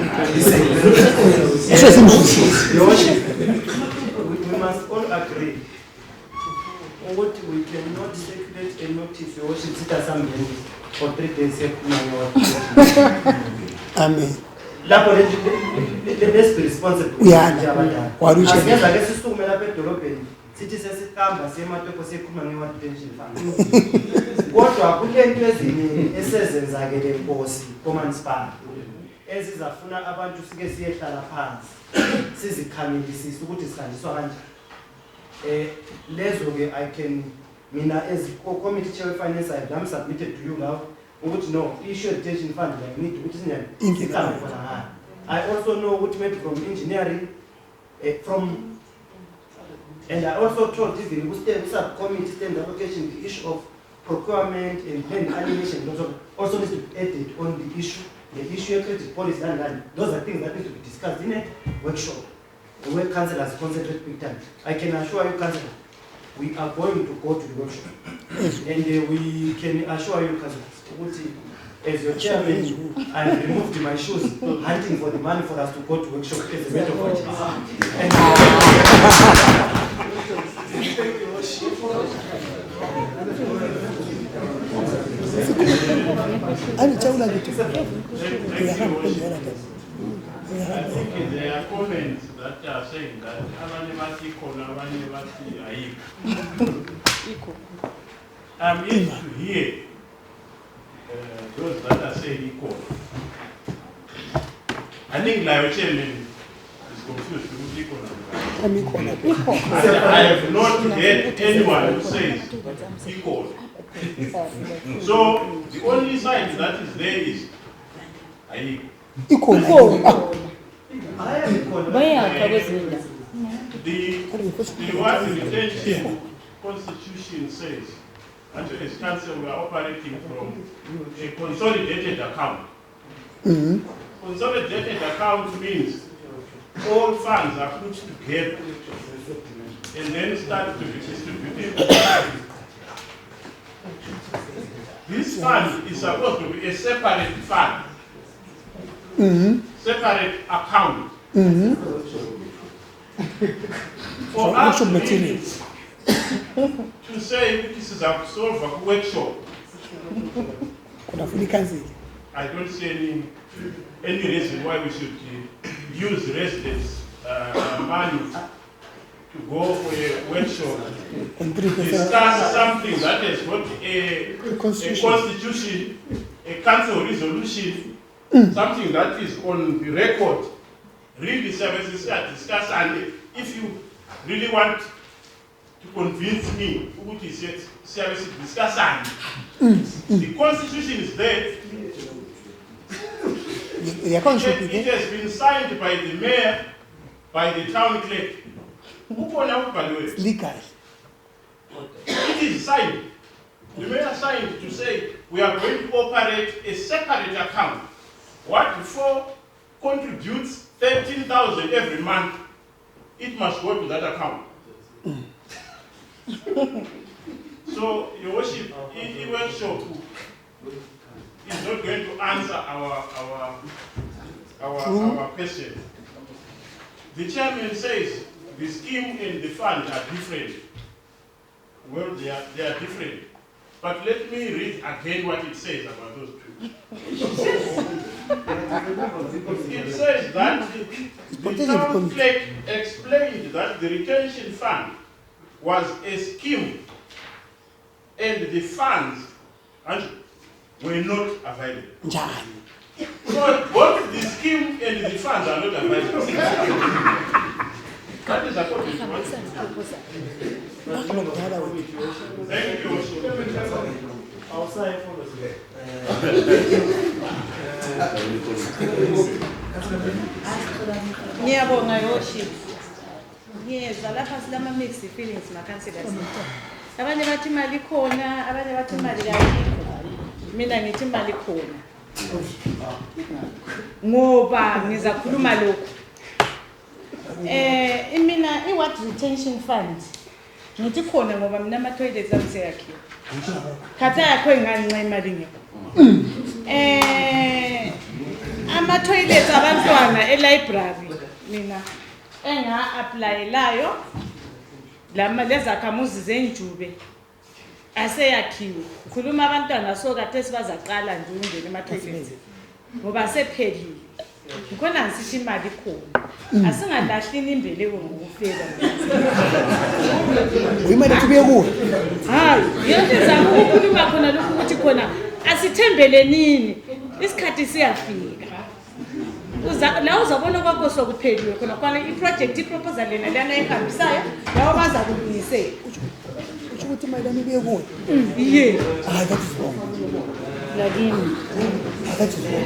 your worship, we must all agree. What we cannot circulate a notice, your worship, sit as something for 3 days. Amen. Let's be responsible. Sithi sesihamba sematoko sekhuluma ngewater retention fund. Kodwa kulento eziningi esezenzakele Nkosi komansipala ezizafuna abantu sike siyehlala phansi sizikhangelisisa ukuthi sihanjiswa kanjani. Lezo ke I can mina as committee chair of finance I have submitted to you now ukuthi no issue retention fund like need ukuthi sinyani. I also know what maybe from engineering and I also told even subcommittee stand allocation the issue of procurement and plan animation also needs to be added on the issue of credit policy and those are things that need to be discussed in a workshop where councillors concentrate big time. I can assure you, councillor, we are going to go to the workshop. And we can assure you, Kazuki, as your chairman, I have removed my shoes, hunting for the money for us to go to workshop as a matter of I think there are comments that are saying that I'm yet to hear those that are saying equal. I think like chairman is confused with equal. I have not heard anyone who says equal. So the only sign that is there is equal. The what the retention constitution says, and as council we are operating from a consolidated account. Consolidated account means all funds are put together and then start to be distributed. This fund is supposed to be a separate fund. Separate account. For us to say this is a solve a workshop, I don't see any reason why we should use residents' money to go for a workshop, discuss something that has got a constitution, a council resolution, something that is on the record. Really, services are discussed, and if you really want to convince me, what is it? Services discuss, the constitution is there. It has been signed by the mayor, by the town clerk. Legal. It is signed. The mayor signed to say we are going to operate a separate account. What before contributes 13,000 every month, it must go to that account. So, Your Worship, the workshop is not going to answer our question. The chairman says the scheme and the fund are different. Well, they are different. But let me read again what it says about those two. It says that the town clerk explained that the retention fund was a scheme and the funds were not available. So both the scheme and the funds are not available. That is according to what thank you. I'll sign for this. Ngiyabonga Yoshi. Ngiyeza lapha silama mixed feelings makhansela. Abanye bathi imali khona, abanye bathi imali ayikho. Mina ngithi imali khona. Ngoba ngizakhuluma lokho. Mina i-what retention fund. Ngithi khona ngoba mina ama toilets ami seyakhiwa. Khatha yakho ingancane imali ngekho. Ama toilets abantwana e-library mina enga-applyelayo lezakhamuzi zenjube aseyakhiwe. Khuluma abantwana so kade sibazaqala nje ungena ema-toilets ngoba sephelile. Ngikhona ngisithi imali khona. Asingadlahlini imbeleko ngokufeka. Uyimali kubuye kuwe. Hayi, ngiyazama ukukhuluma khona lokho ukuthi khona asithembele nini. Isikhathi siyafika. La uzabona kwakho sokupheliwe khona kwala i-project i-proposal lena lana ehambisayo lawo baza kulungisela. Usho ukuthi imali yami ibuye kuwe. Iye. Ah, that is wrong. Lakini. That is wrong.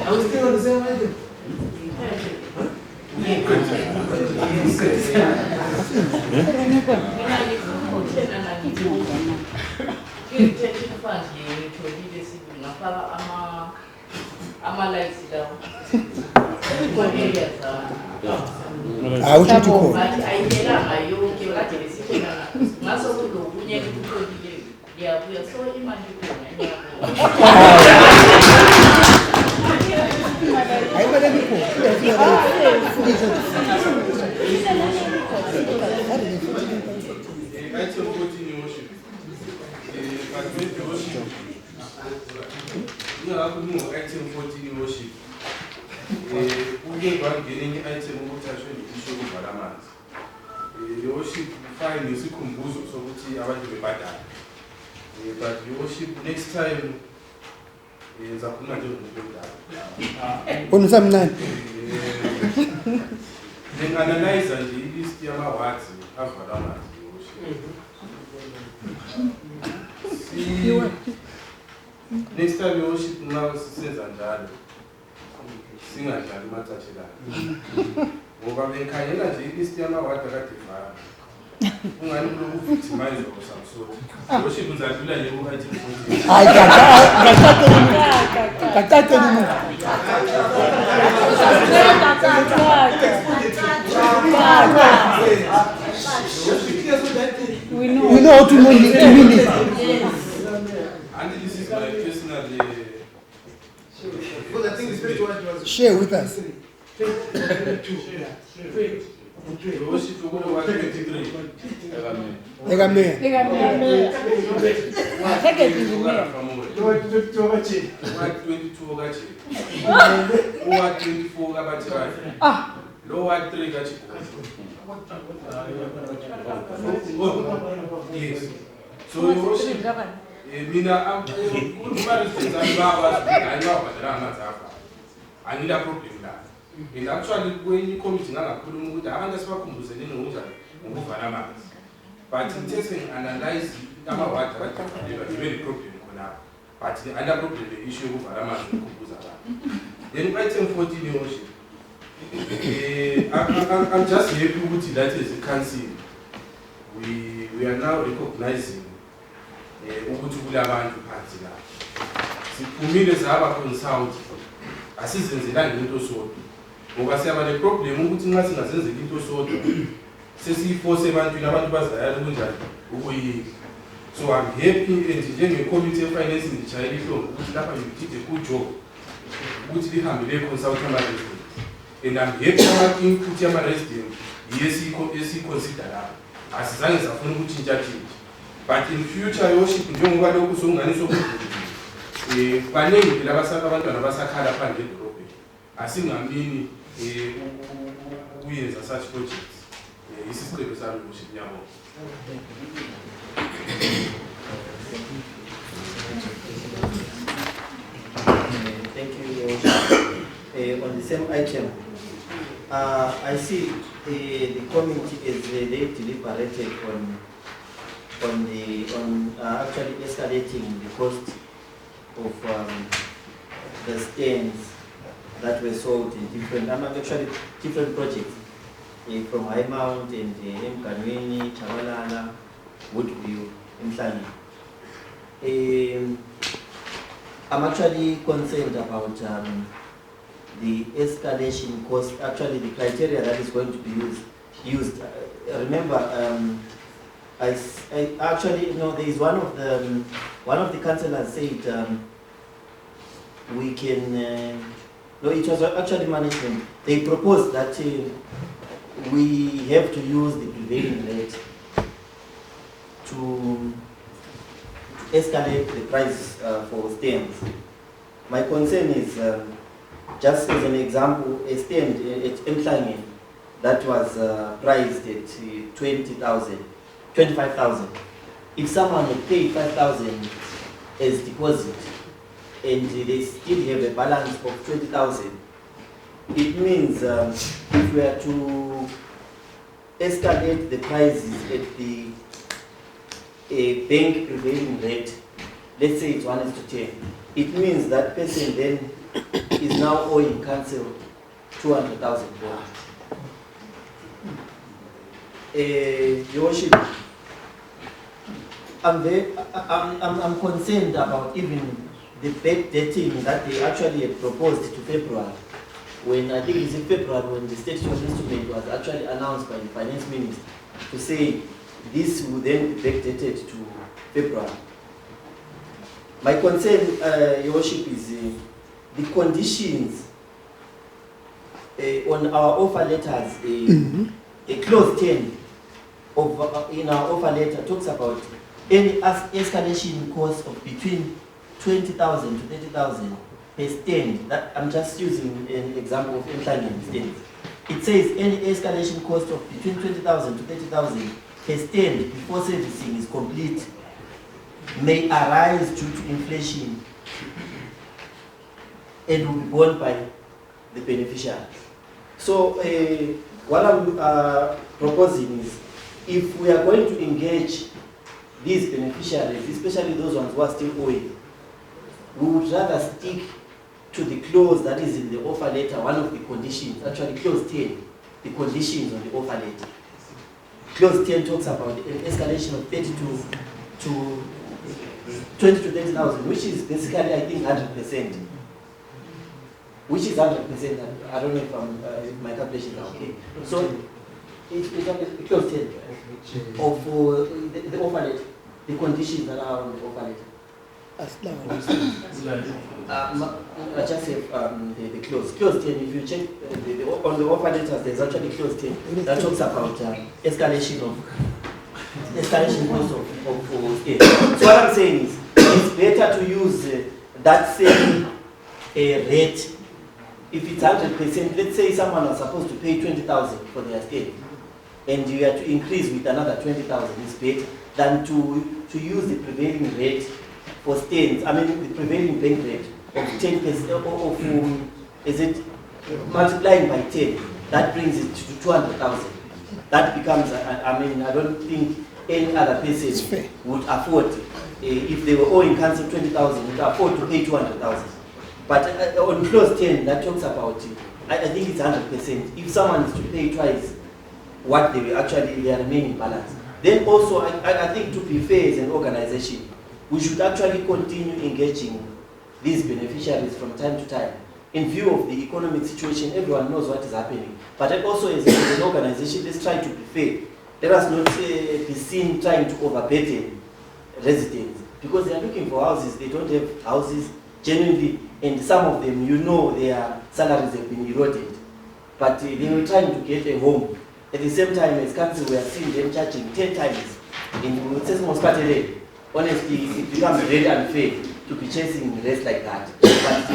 so imali Item 14, Your Worship. Item 14, Your Worship. We're getting item ukuthi ashwe issue kuvala amanzi. Your Worship, fine isikhumbuzo sokuthi abantu bebadala. But Your Worship, next time ngizakhuluma nje ngomuntu omdala. Unusamncane. Nginga-analyze nje ilist yama-wards avala amanzi. Next time Your Worship, now sisenza njalo singadlali umathathelana ngoba bengikhangela nje ilist yama-ward akade vala ungani kuloku-victimize osamsoti. Your Worship, ngizadlula nje ku-item 14. Hayi kacace umuntu. We know how to mean it. And this is my personal share with us. Your Worship, you go to 123. Egamea. Yes. So Your Worship, mina I need a problem now. And actually, when you come to Nagakurum, I understand what but it doesn't analyze what even problem now. But the other problem, the issue of Aramas and Kubuza. Then item 14, Your Worship. I'm just happy with that as a council. We are now recognizing ukuthi kulabantu phansi la. Siphumile saba consult asizenzelanga into sodwa. Ngoba siyaba le problem ukuthi nxa singazenzeli into sodwa sesiyiforce ebantwini abantu bazayala kunjani ukuyika. So I'm happy and njenge committee of finance ngijayela ihlombe ukuthi lapha you did a good job ukuthi lihambe le consult ama resident. And I'm happy about input yama resident yesiconsider lapha. Asizange safuna ukutshintsha tshintsha. But in future Your Worship, njengoba lokhu sokunganiswa ukuthi baningi labasaka abantwana basakhala phandle edolobheni. Asingamini ukuyenza such projects. Isisiqephu sami Your Worship, ngiyabonga. Thank you, Your Worship. On the same item, I see the committee is they deliberated on actually escalating the cost of the stands that were sold in different projects from High Mount and Mkanweni, Chabalala, Woodview, Mhlani. I'm actually concerned about the escalation cost, actually the criteria that is going to be used. Remember, I actually, there is one of the councillors said we can, no, it was actually management. They proposed that we have to use the prevailing rate to escalate the price for stands. My concern is, just as an example, a stand at Mhlani that was priced at 25,000. If someone had paid 5,000 as deposit and they still have a balance of 20,000, it means if we are to escalate the prices at the bank prevailing rate, let's say it's 1:10, it means that person then is now owing council 200,000 bonds. Your Worship, I'm concerned about even the backdating that they actually had proposed to February. When I think it's in February when the statutory instrument was actually announced by the finance minister to say this will then be backdated to February. My concern, Your Worship, is the conditions on our offer letters. A clause 10 of in our offer letter talks about any escalation cost of between 20,000 to 30,000 per stand. That I'm just using an example of employment stands. It says any escalation cost of between 20,000 to 30,000 per stand before servicing is complete may arise due to inflation and will be borne by the beneficiary. So what I'm proposing is, if we are going to engage these beneficiaries, especially those ones who are still owing, we would rather stick to the clause that is in the offer letter, one of the conditions, actually clause 10, the conditions on the offer letter. Clause 10 talks about an escalation of 20 to 30,000, which is basically, I think, 100%. Which is 100%. I don't know if my calculations are okay. So it's clause 10 of the offer letter, the conditions that are on the offer letter. I just have the clause. Clause 10, if you check on the offer letters, there's actually clause 10 that talks about escalation cost of state. So what I'm saying is, it's better to use that same rate. If it's 100%, let's say someone was supposed to pay 20,000 for their state, and you have to increase with another 20,000, it's better than to use the prevailing rate for stands. I mean, the prevailing bank rate of 10% of is it multiplying by 10? That brings it to 200,000. That becomes, I mean, I don't think any other person would afford, if they were owing council 20,000, would afford to pay 200,000. But on clause 10, that talks about, I think it's 100%. If someone is to pay twice what they were actually, their remaining balance. Then also, I think to be fair as an organization, we should actually continue engaging these beneficiaries from time to time. In view of the economic situation, everyone knows what is happening. But also as an organization, let's try to be fair. Let us not be seen trying to overburden residents, because they are looking for houses, they don't have houses genuinely, and some of them, you know, their salaries have been eroded. But they were trying to get a home. At the same time, as council, we are seeing them charging 10 times in CITEZW Saturday. Honestly, it becomes very unfair to be chasing rest like that. But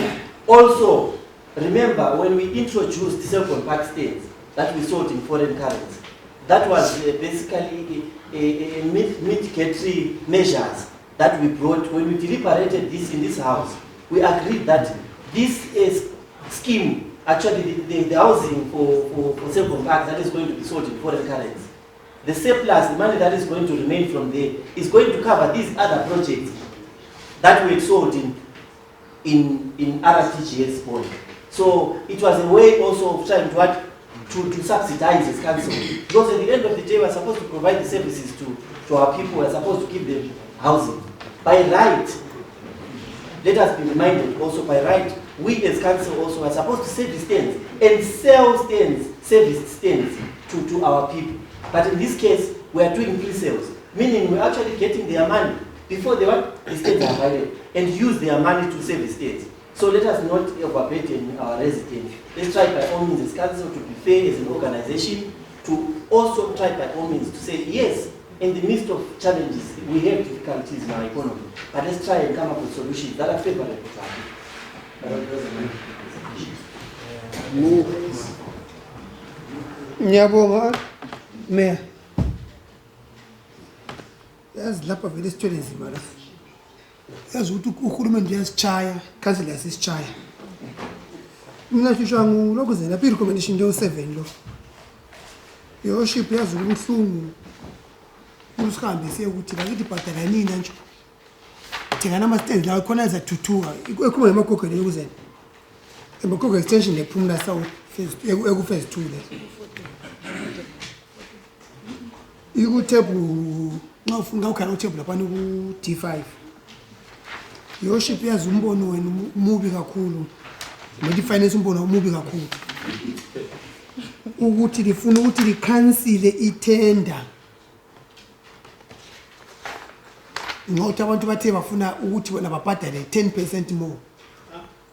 also, remember when we introduced self-compact stands that we sold in foreign currency, that was basically a mitigatory measures that we brought when we deliberated this in this house. We agreed that this scheme, actually the housing for self-compact that is going to be sold in foreign currency, the surplus, the money that is going to remain from there, is going to cover these other projects that were sold in RTGS bond. So it was a way also of trying to subsidize this council. Because at the end of the day, we're supposed to provide the services to our people, we're supposed to give them housing. By right, let us be reminded also, by right, we as council also are supposed to service stands and sell stands, service stands to our people. But in this case, we are doing pre-sales, meaning we're actually getting their money before the stands are available and use their money to service stands. So let us not overburden our residents. Let's try by all means as council to be fair as an organization, to also try by all means to say, yes, in the midst of challenges, we have difficulties in our economy, but let's try and come up with solutions that are favorable to our people. Ngiyabonga, Mayor. Yazi lapha vele isithwele nzima la. Yazi ukuthi uhulumeni uyasichaya, council yasisichaya. Mina shisha ngulokuzela lapha i-recommendation nje u7 lo. Worship yazi ubuhlungu. Usihambe siye ukuthi bakithi bhadala nini nje. Thengana ama stands la khona izathuthuka. Ekhuma ngemagogo le yokuzela. Emagogo extension nephumula south phase phase 2 le. Ikuthebhu nxa ufuna ukhala uthebhu lapha ku D5. Worship yazi umbono wena umubi kakhulu. Nodi finance umbono umubi kakhulu. Ukuthi lifuna ukuthi licancel itender ngokuthi abantu bathe bafuna ukuthi wena babhadale 10% more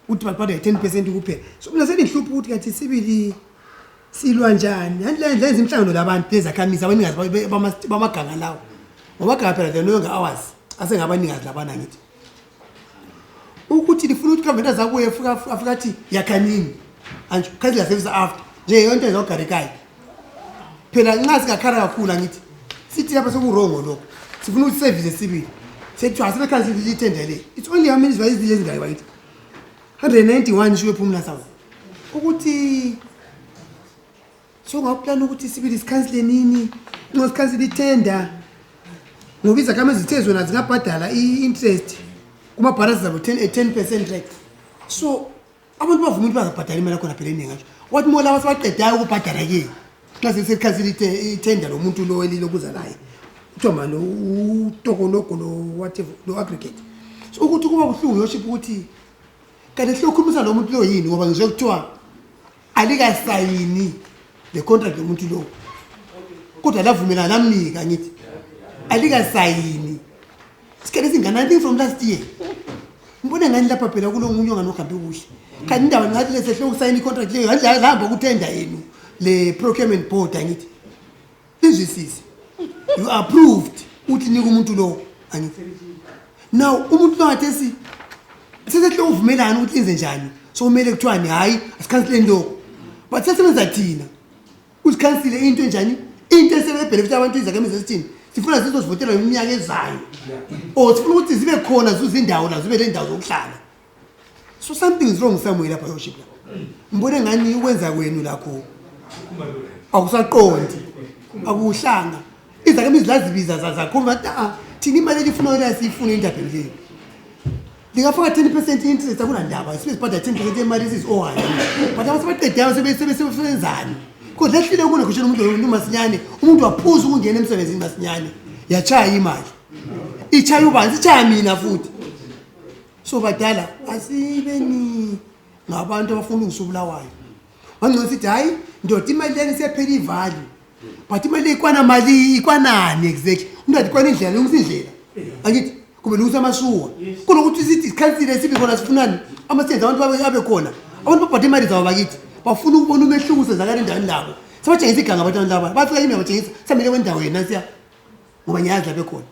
uthi babhadale 10% kuphela so mina sengihlupha ukuthi kathi sibili silwa njani handle izimhlangano labantu bezakhamisa abaningazi bamaganga lawo ngomaganga phela the no hours asengabaningazi labana ngithi ukuthi lifuna ukuthi government azakuye afika athi yakhanini anje council service after nje yonke ezogarekayo phela nxa singakhara kakhulu ngithi sithi lapha sokurongo lokho sifuna ukuthi service sibili sethi asebe council itender le it's only how many izivayizile ezingayo bakithi 191 shiwe phumula sawo ukuthi so ngaplan ukuthi sibili sicancel nini no sicancel itender ngoba izakhama ezithezwe nazo zingabhadala i-interest kuma bharasi zabo 10% rate so abantu bavuma ukuthi bazabhadala imali khona phela eningi nje wathi mola wasebaqedayo ukubhadala ke xa secancel itender lo muntu lo elilo kuza naye uthoma lo utokoloko lo whatever lo aggregate so ukuthi kuba buhlungu yoship ukuthi kanti hlokhulumisa lo muntu lo yini ngoba ngize kuthiwa alika sayini le contract yomuntu lo kodwa lavumela namnika ngithi alika sayini sikele singana nothing from last year ngibone ngani lapha phela kulo munye onganohambi kuhle kanti indaba ngathi lesehle ukusayina icontract leyo hamba ukutenda yenu le procurement board angithi izwisisi you approved uthi nika umuntu lo angithi now umuntu lo ngathi sesehle uvumelana ukuthi enze njani so kumele kuthiwani hayi asikhansileni lokho but sesebenza thina usikhansile into enjani into esebebhenefit abantu izakhamizi esithini sifuna sizozivotela iminyaka ezayo or sifuna ukuthi zibe khona zuzindawo la zibe le ndawo zokuhlala so something is wrong somewhere lapha yoship la ngibone ngani ukwenza kwenu lakho awusaqondi akuhlanga izakhamizi lazibiza zakhuluma thina imali elifuna la sifuna indabheli lingafaka 10% interest akula ndaba sibhadala 10% yemali isizohaya but abasebaqedayo sebesebenzani kodwa lehlile kuna kusho umuntu masinyane umuntu waphuza ukungena emsebenzini masinyane yachaya imali ichaya ubanzi ichaya mina futhi so badala asibeni ngabantu abafuna ukusubulawayo wangcono sithi hayi ndoda imali leni siyaphela ivalue but imali ikwana mali ikwanani exactly umuntu adikwana indlela umsindlela angithi kube lusa amashuwa kunokuthi sithi cancel sibe khona sifunani amasenze abantu babe khona abantu babhadela imali zawo bakithi bafuna ukubona umehluko sezakala endaweni labo sebatshengisa iganga abantu laba bafika yimi batshengisa samele kwendawo yena siya ngoba ngiyazi lapha khona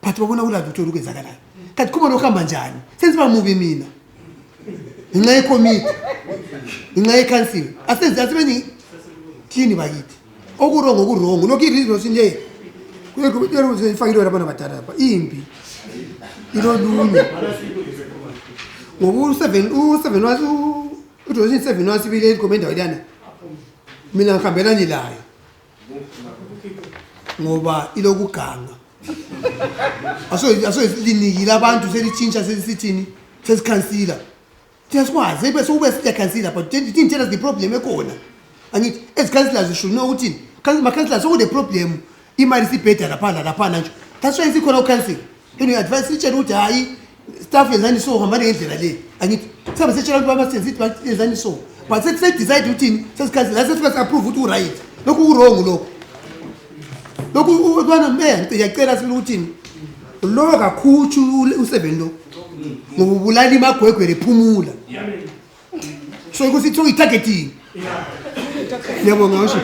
but babona kulapho uthola ukwenzakalayo kanti kuba nohamba njani senziba mubi mina ngenxa yecommittee ngenxa yeCouncil asenze asebeni clean bakithi okurongo lokho ireason nje kuyekho ifakile lapha nabadala lapha impi ilolunye ngoba u7 wathi u7 wasibile ikomenda walana mina ngihambelani layo ngoba ilokuganga aso linikile abantu selitshintsha selisithini sesikhansila siyakwazi bese ube siyakhansila but didn't tell us the problem ekhona angithi ezikhansilas should know ukuthi makhansilas so the problem imali sibhedda lapha nje that's why sikhona ukhansila you advise itshela ukuthi hayi staff yenzani so hamba ngendlela le angithi sabe setshela abantu abasenze ithi yenzani so but se decide uthini sesikhansila sesifika approve ukuthi right lokhu wrong lokhu ukwana ngiyacela sibili uthini lo kakhutshu u7 lo ngobulala imagwegwe lephumula so ukuthi ithiwa i-targeting yabonga ngisho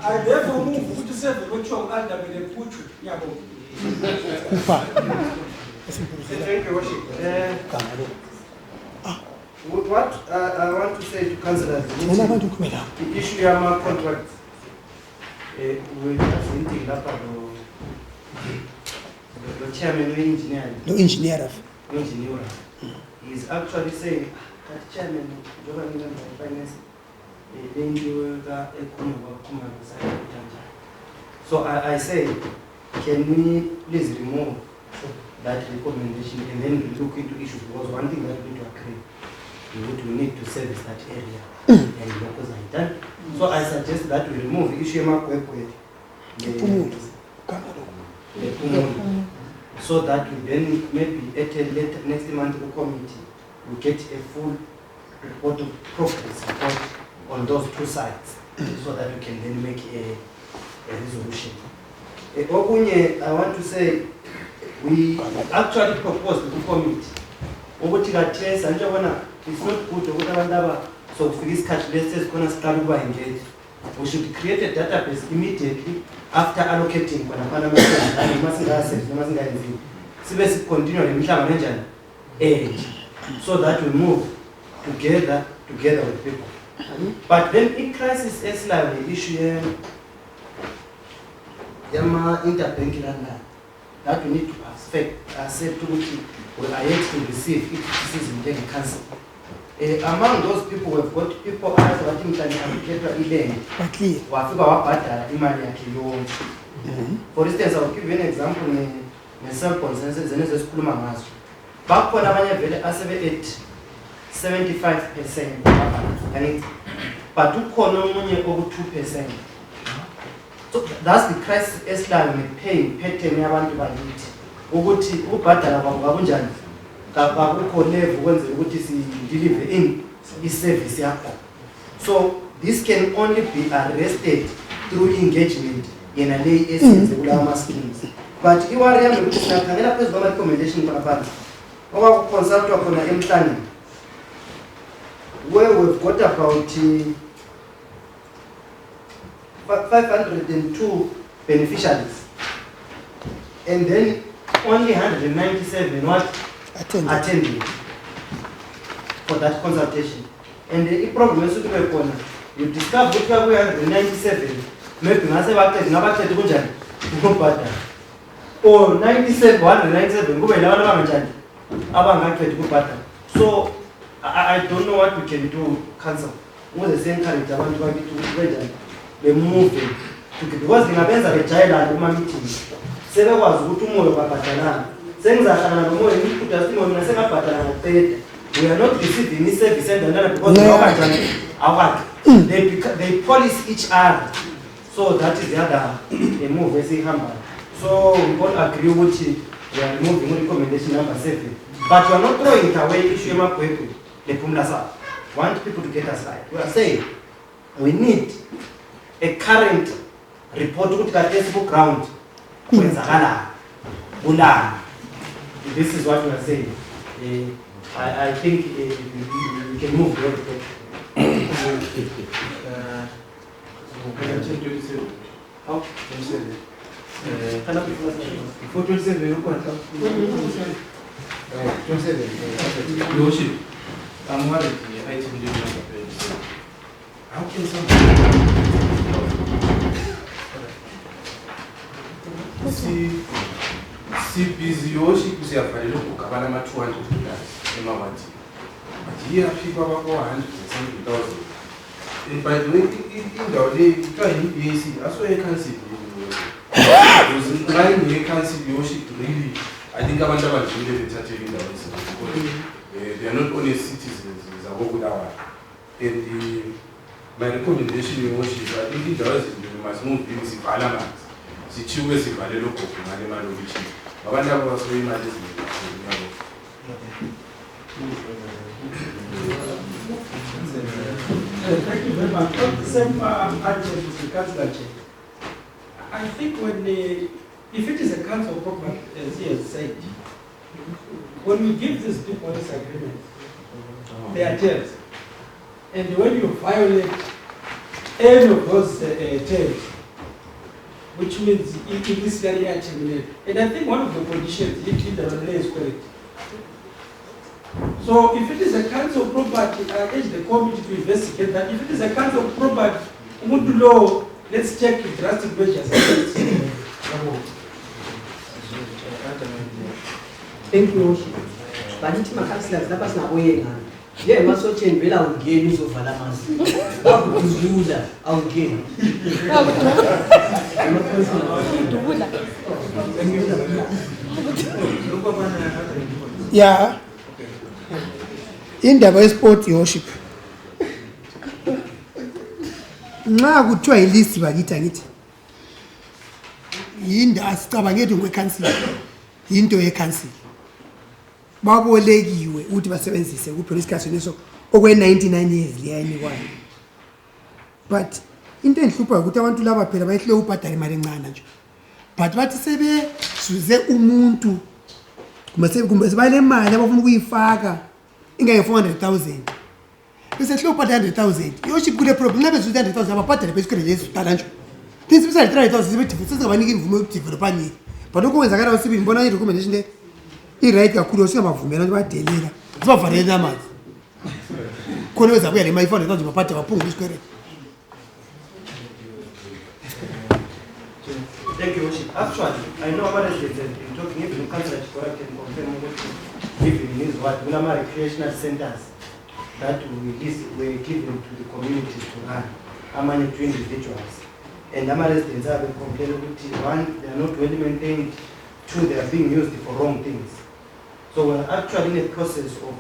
I therefore move ukuthi seve kuthiwa u-aldabele phutshu yabonga kupha Thank you, Worship. What I want to say to councillors, the issue of my contract with the chairman of engineering. Is actually saying that chairman of finance. So I say, can we please remove that recommendation and then we look into issues, because one thing that we need to agree, we need to service that area and locals are done. So I suggest that we remove the issue so that we then maybe at a later next month the committee will get a full report of progress report on those two sides so that we can then make a resolution. Okunye, I want to say, we actually proposed to committee. It's not good so this cashless is going to start engage. We should create a database immediately after allocating so that we move together with people. But then in crisis is like the issue interbank that we need to accept we are yet to receive if this is in the council. Among those people, we've got people as working for instance, I'll give you an example in cell consensus and as a mass. Back when I was at 75%, but to call only over 2%. So that's the crisis Islam may pay 10 years to buy it. Uguti ubadala babunjani kabakuko level wenze ukuthi si deliver in service yakho. So this can only be arrested through engagement in a lay essence kulawa schemes. But iwari yami ukuthi sinakhangela phezulu kwama recommendation kwabantu oba consult khona emhlanje where we've got about 502 beneficiaries and then only 197 attended for that consultation. And the problem is you discover that we have 197, maybe or 97, 197, so I don't know what we can do, council. What the same kind of they move them because in a benza the child and woman meeting. Sebe was utumoyo kapatana. Sengizahlangana nomoya ngithi testimony nasengaphatana ngaqeda. We are not receiving any service and because they police each other. So that is the other move we see hammer. So we all agree with it. We are removing recommendation number 7. But we are not throwing it away issue the Pumlasa. Want people to get us right. We are saying we need a current report to the Facebook ground. This is what we are saying. I think we can move how? 27. Before 27, you can't come. 27. Yoshi, I'm worried. I think you how can someone see busy Yoshi to say a fellow Kabana 200 emawati. But here people are 170,000. And by the way, in the day, you can BAC, that's why you can see because nine you can see Yoshi really. I think I'm under really entertaining because they are not only citizens, it's a good hour. And my recommendation in Yoshi, I think it does, you must move in Parliament. Sichiwe sivale lokho ngale mali ukuthi abantu abaswe imali eziningi. Thank you very much. Same argument with regards to that. I think if it is a council property, as he has said, when we give these people this agreement, they are terms. And when you violate any of those terms, which means it is very terminated. And I think one of the conditions in the relay is correct. So if it is a council property, I urge the committee to investigate that. If it is a council property, law, let's check drastic measures. Thank you. But it's my councillors, that was not way. Yeah, must watch and Bella will gain news of Valamas. I'll gain. Yeah. Indaba yesport worship. Nxa kuthiwa yilist bakithi angithi. Yinda asicabangeli ngekhansili. Into yekhansili. Babolekiwe ukuthi basebenzise kuphela isikhathi leso okwe 99 years liyayinikwayo. But into enhlupha ukuthi abantu laba phela bayehle ubhadala imali encane nje. but bathi sebezuze umuntu kumbe sebanemali abafuna ukuyifaka ingange-400,000 bese hle ubhadala 100,000 yoship kule problem nxa bezuze 100,000 ababhadale besikele lezidala nje thina sibisale 300,000 sesingabaniki imvume yokudevelopa nini but okwenzakala usibili mbona i-recommendation le i-right kakhulu singabavumela ukuthi badelela sibavalele amanzi khona wezabuya le ma-400,000 babhade baphungule isikwere. Thank you, Worship. Actually, I know our residents have been talking, even Councillor Chikora can confirm even in his word, Bulama recreational centers that were given to the community to run, among 2 individuals. And our residents have been complaining, one, they are not well maintained, 2, they are being used for wrong things. So we're actually in a process of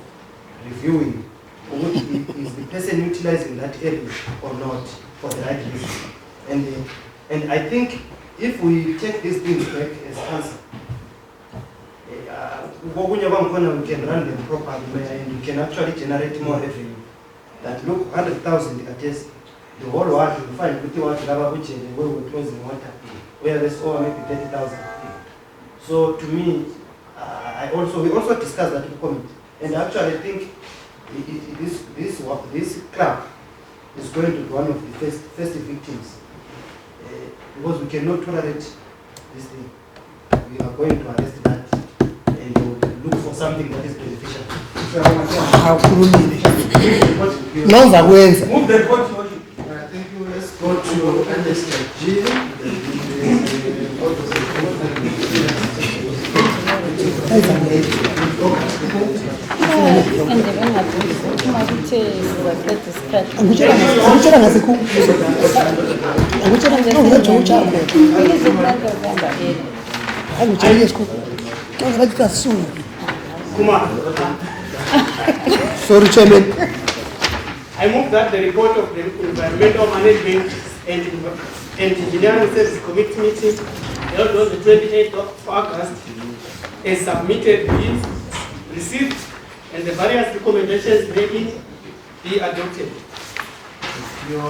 reviewing is the person utilizing that area or not for the right reason. And I think if we take these things back as council, we can run them properly and we can actually generate more revenue. That look, 100,000 at least, the whole world will find which where we're closing water, where there's over maybe 30,000. So to me, we also discussed that in comment. And actually I think this club is going to be one of the first victims. Because we cannot tolerate this thing. We are going to arrest that and look for something that is beneficial. Move the report. Thank you. Let's go to understand G. Sorry, Chairman. I move that the report of the Environmental Management and Engineering Services Committee meeting held on the 28th of August is submitted, be received, and the various recommendations may be adopted. Thank you.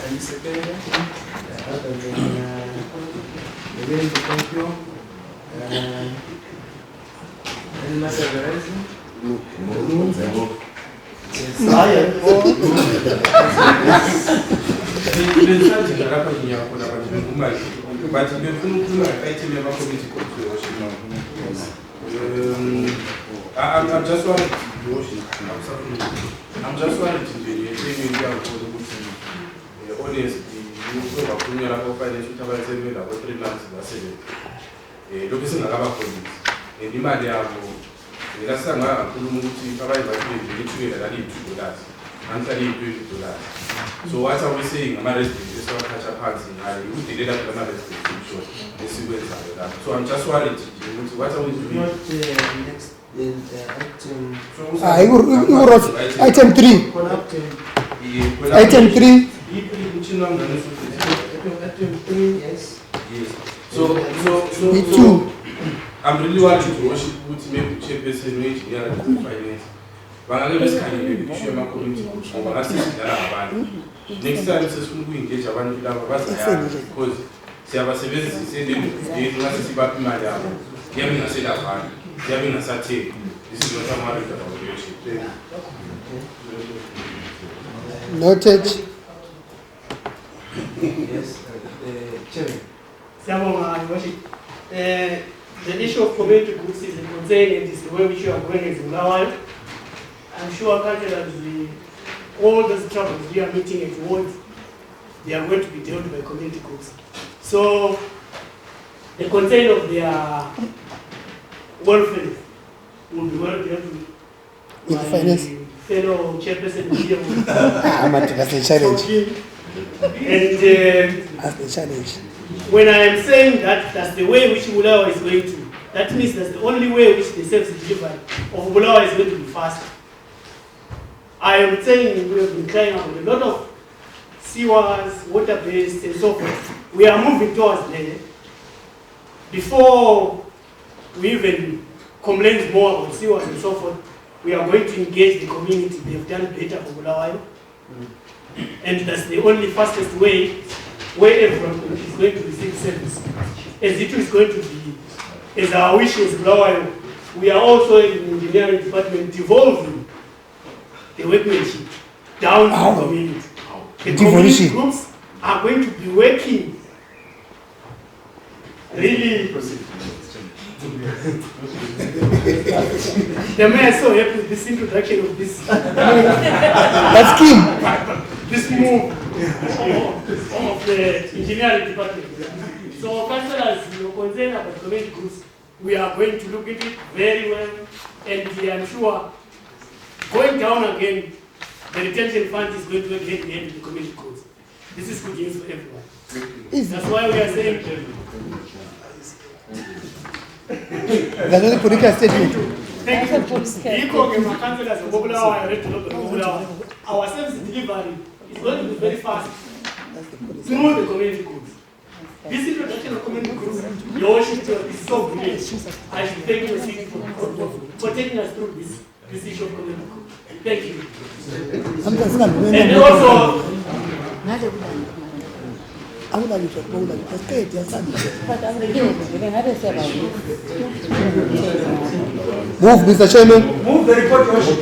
Any second? Thank you. Any matter I'm just worried. I'm just worried today. Honestly, you know, financial stability about 3 months. Look, it's not about police. And the man they have last time I could provide $2 $2. So what are we saying? I'm arrested. This one catch up hands in Harry. We did that to arrested. So I'm just worried. What are we doing? Next item. Item 3. Item 3. Item 3, yes. Yes. So I'm really worried to worship with me, chairperson, engineer, and finance. But I'm going to share my community next time, says we engage a one because se abasebenzisi sendeni ngasisibapi imali yabo yamina selafana yamina sathe this is what I'm worried about leadership. Noted. Yes, Chairman, the issue of community groups is a concern and is the way which you are going as Bulawayo. I'm sure culturally all those troubles we are meeting at wards, they are going to be dealt by community groups. So the concern of their welfare will be well dealt with. My fellow chairperson here will that's the challenge. And that's the challenge. When I am saying that that's the way which Bulawayo is going to, that means that's the only way which the service delivery of Bulawayo is going to be fast. I am saying we have been crying out a lot of sewers, water-based and so forth. We are moving towards there. Before we even complain more about sewers and so forth, we are going to engage the community. They have done better for Bulawayo. And that's the only fastest way where everyone is going to receive service. as it is going to be, as our wish is Bulawayo, we are also in the engineering department devolving the workmanship down to the community. The community groups are going to be working really. The mayor is so happy with this introduction of this. That's key. This move of the engineering department. So, councillors, you're concerned about community groups. We are going to look at it very well, and I'm sure going down again, the retention fund is going to work hand in hand with the community groups. This is good news for everyone. That's why we are saying. That's only political statement. Thank you. Councillors of Bulawayo, our service delivery is going to be very fast through the community groups. This introduction of community groups, your worship is so great. I should thank you for taking us through this issue of community groups. Thank you. And also, Move, Mr. Chairman. Move the report, Your Worship.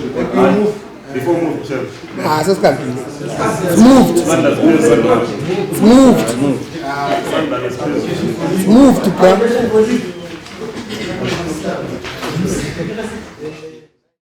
Before move, Chair. It's moved. It's moved. It's moved to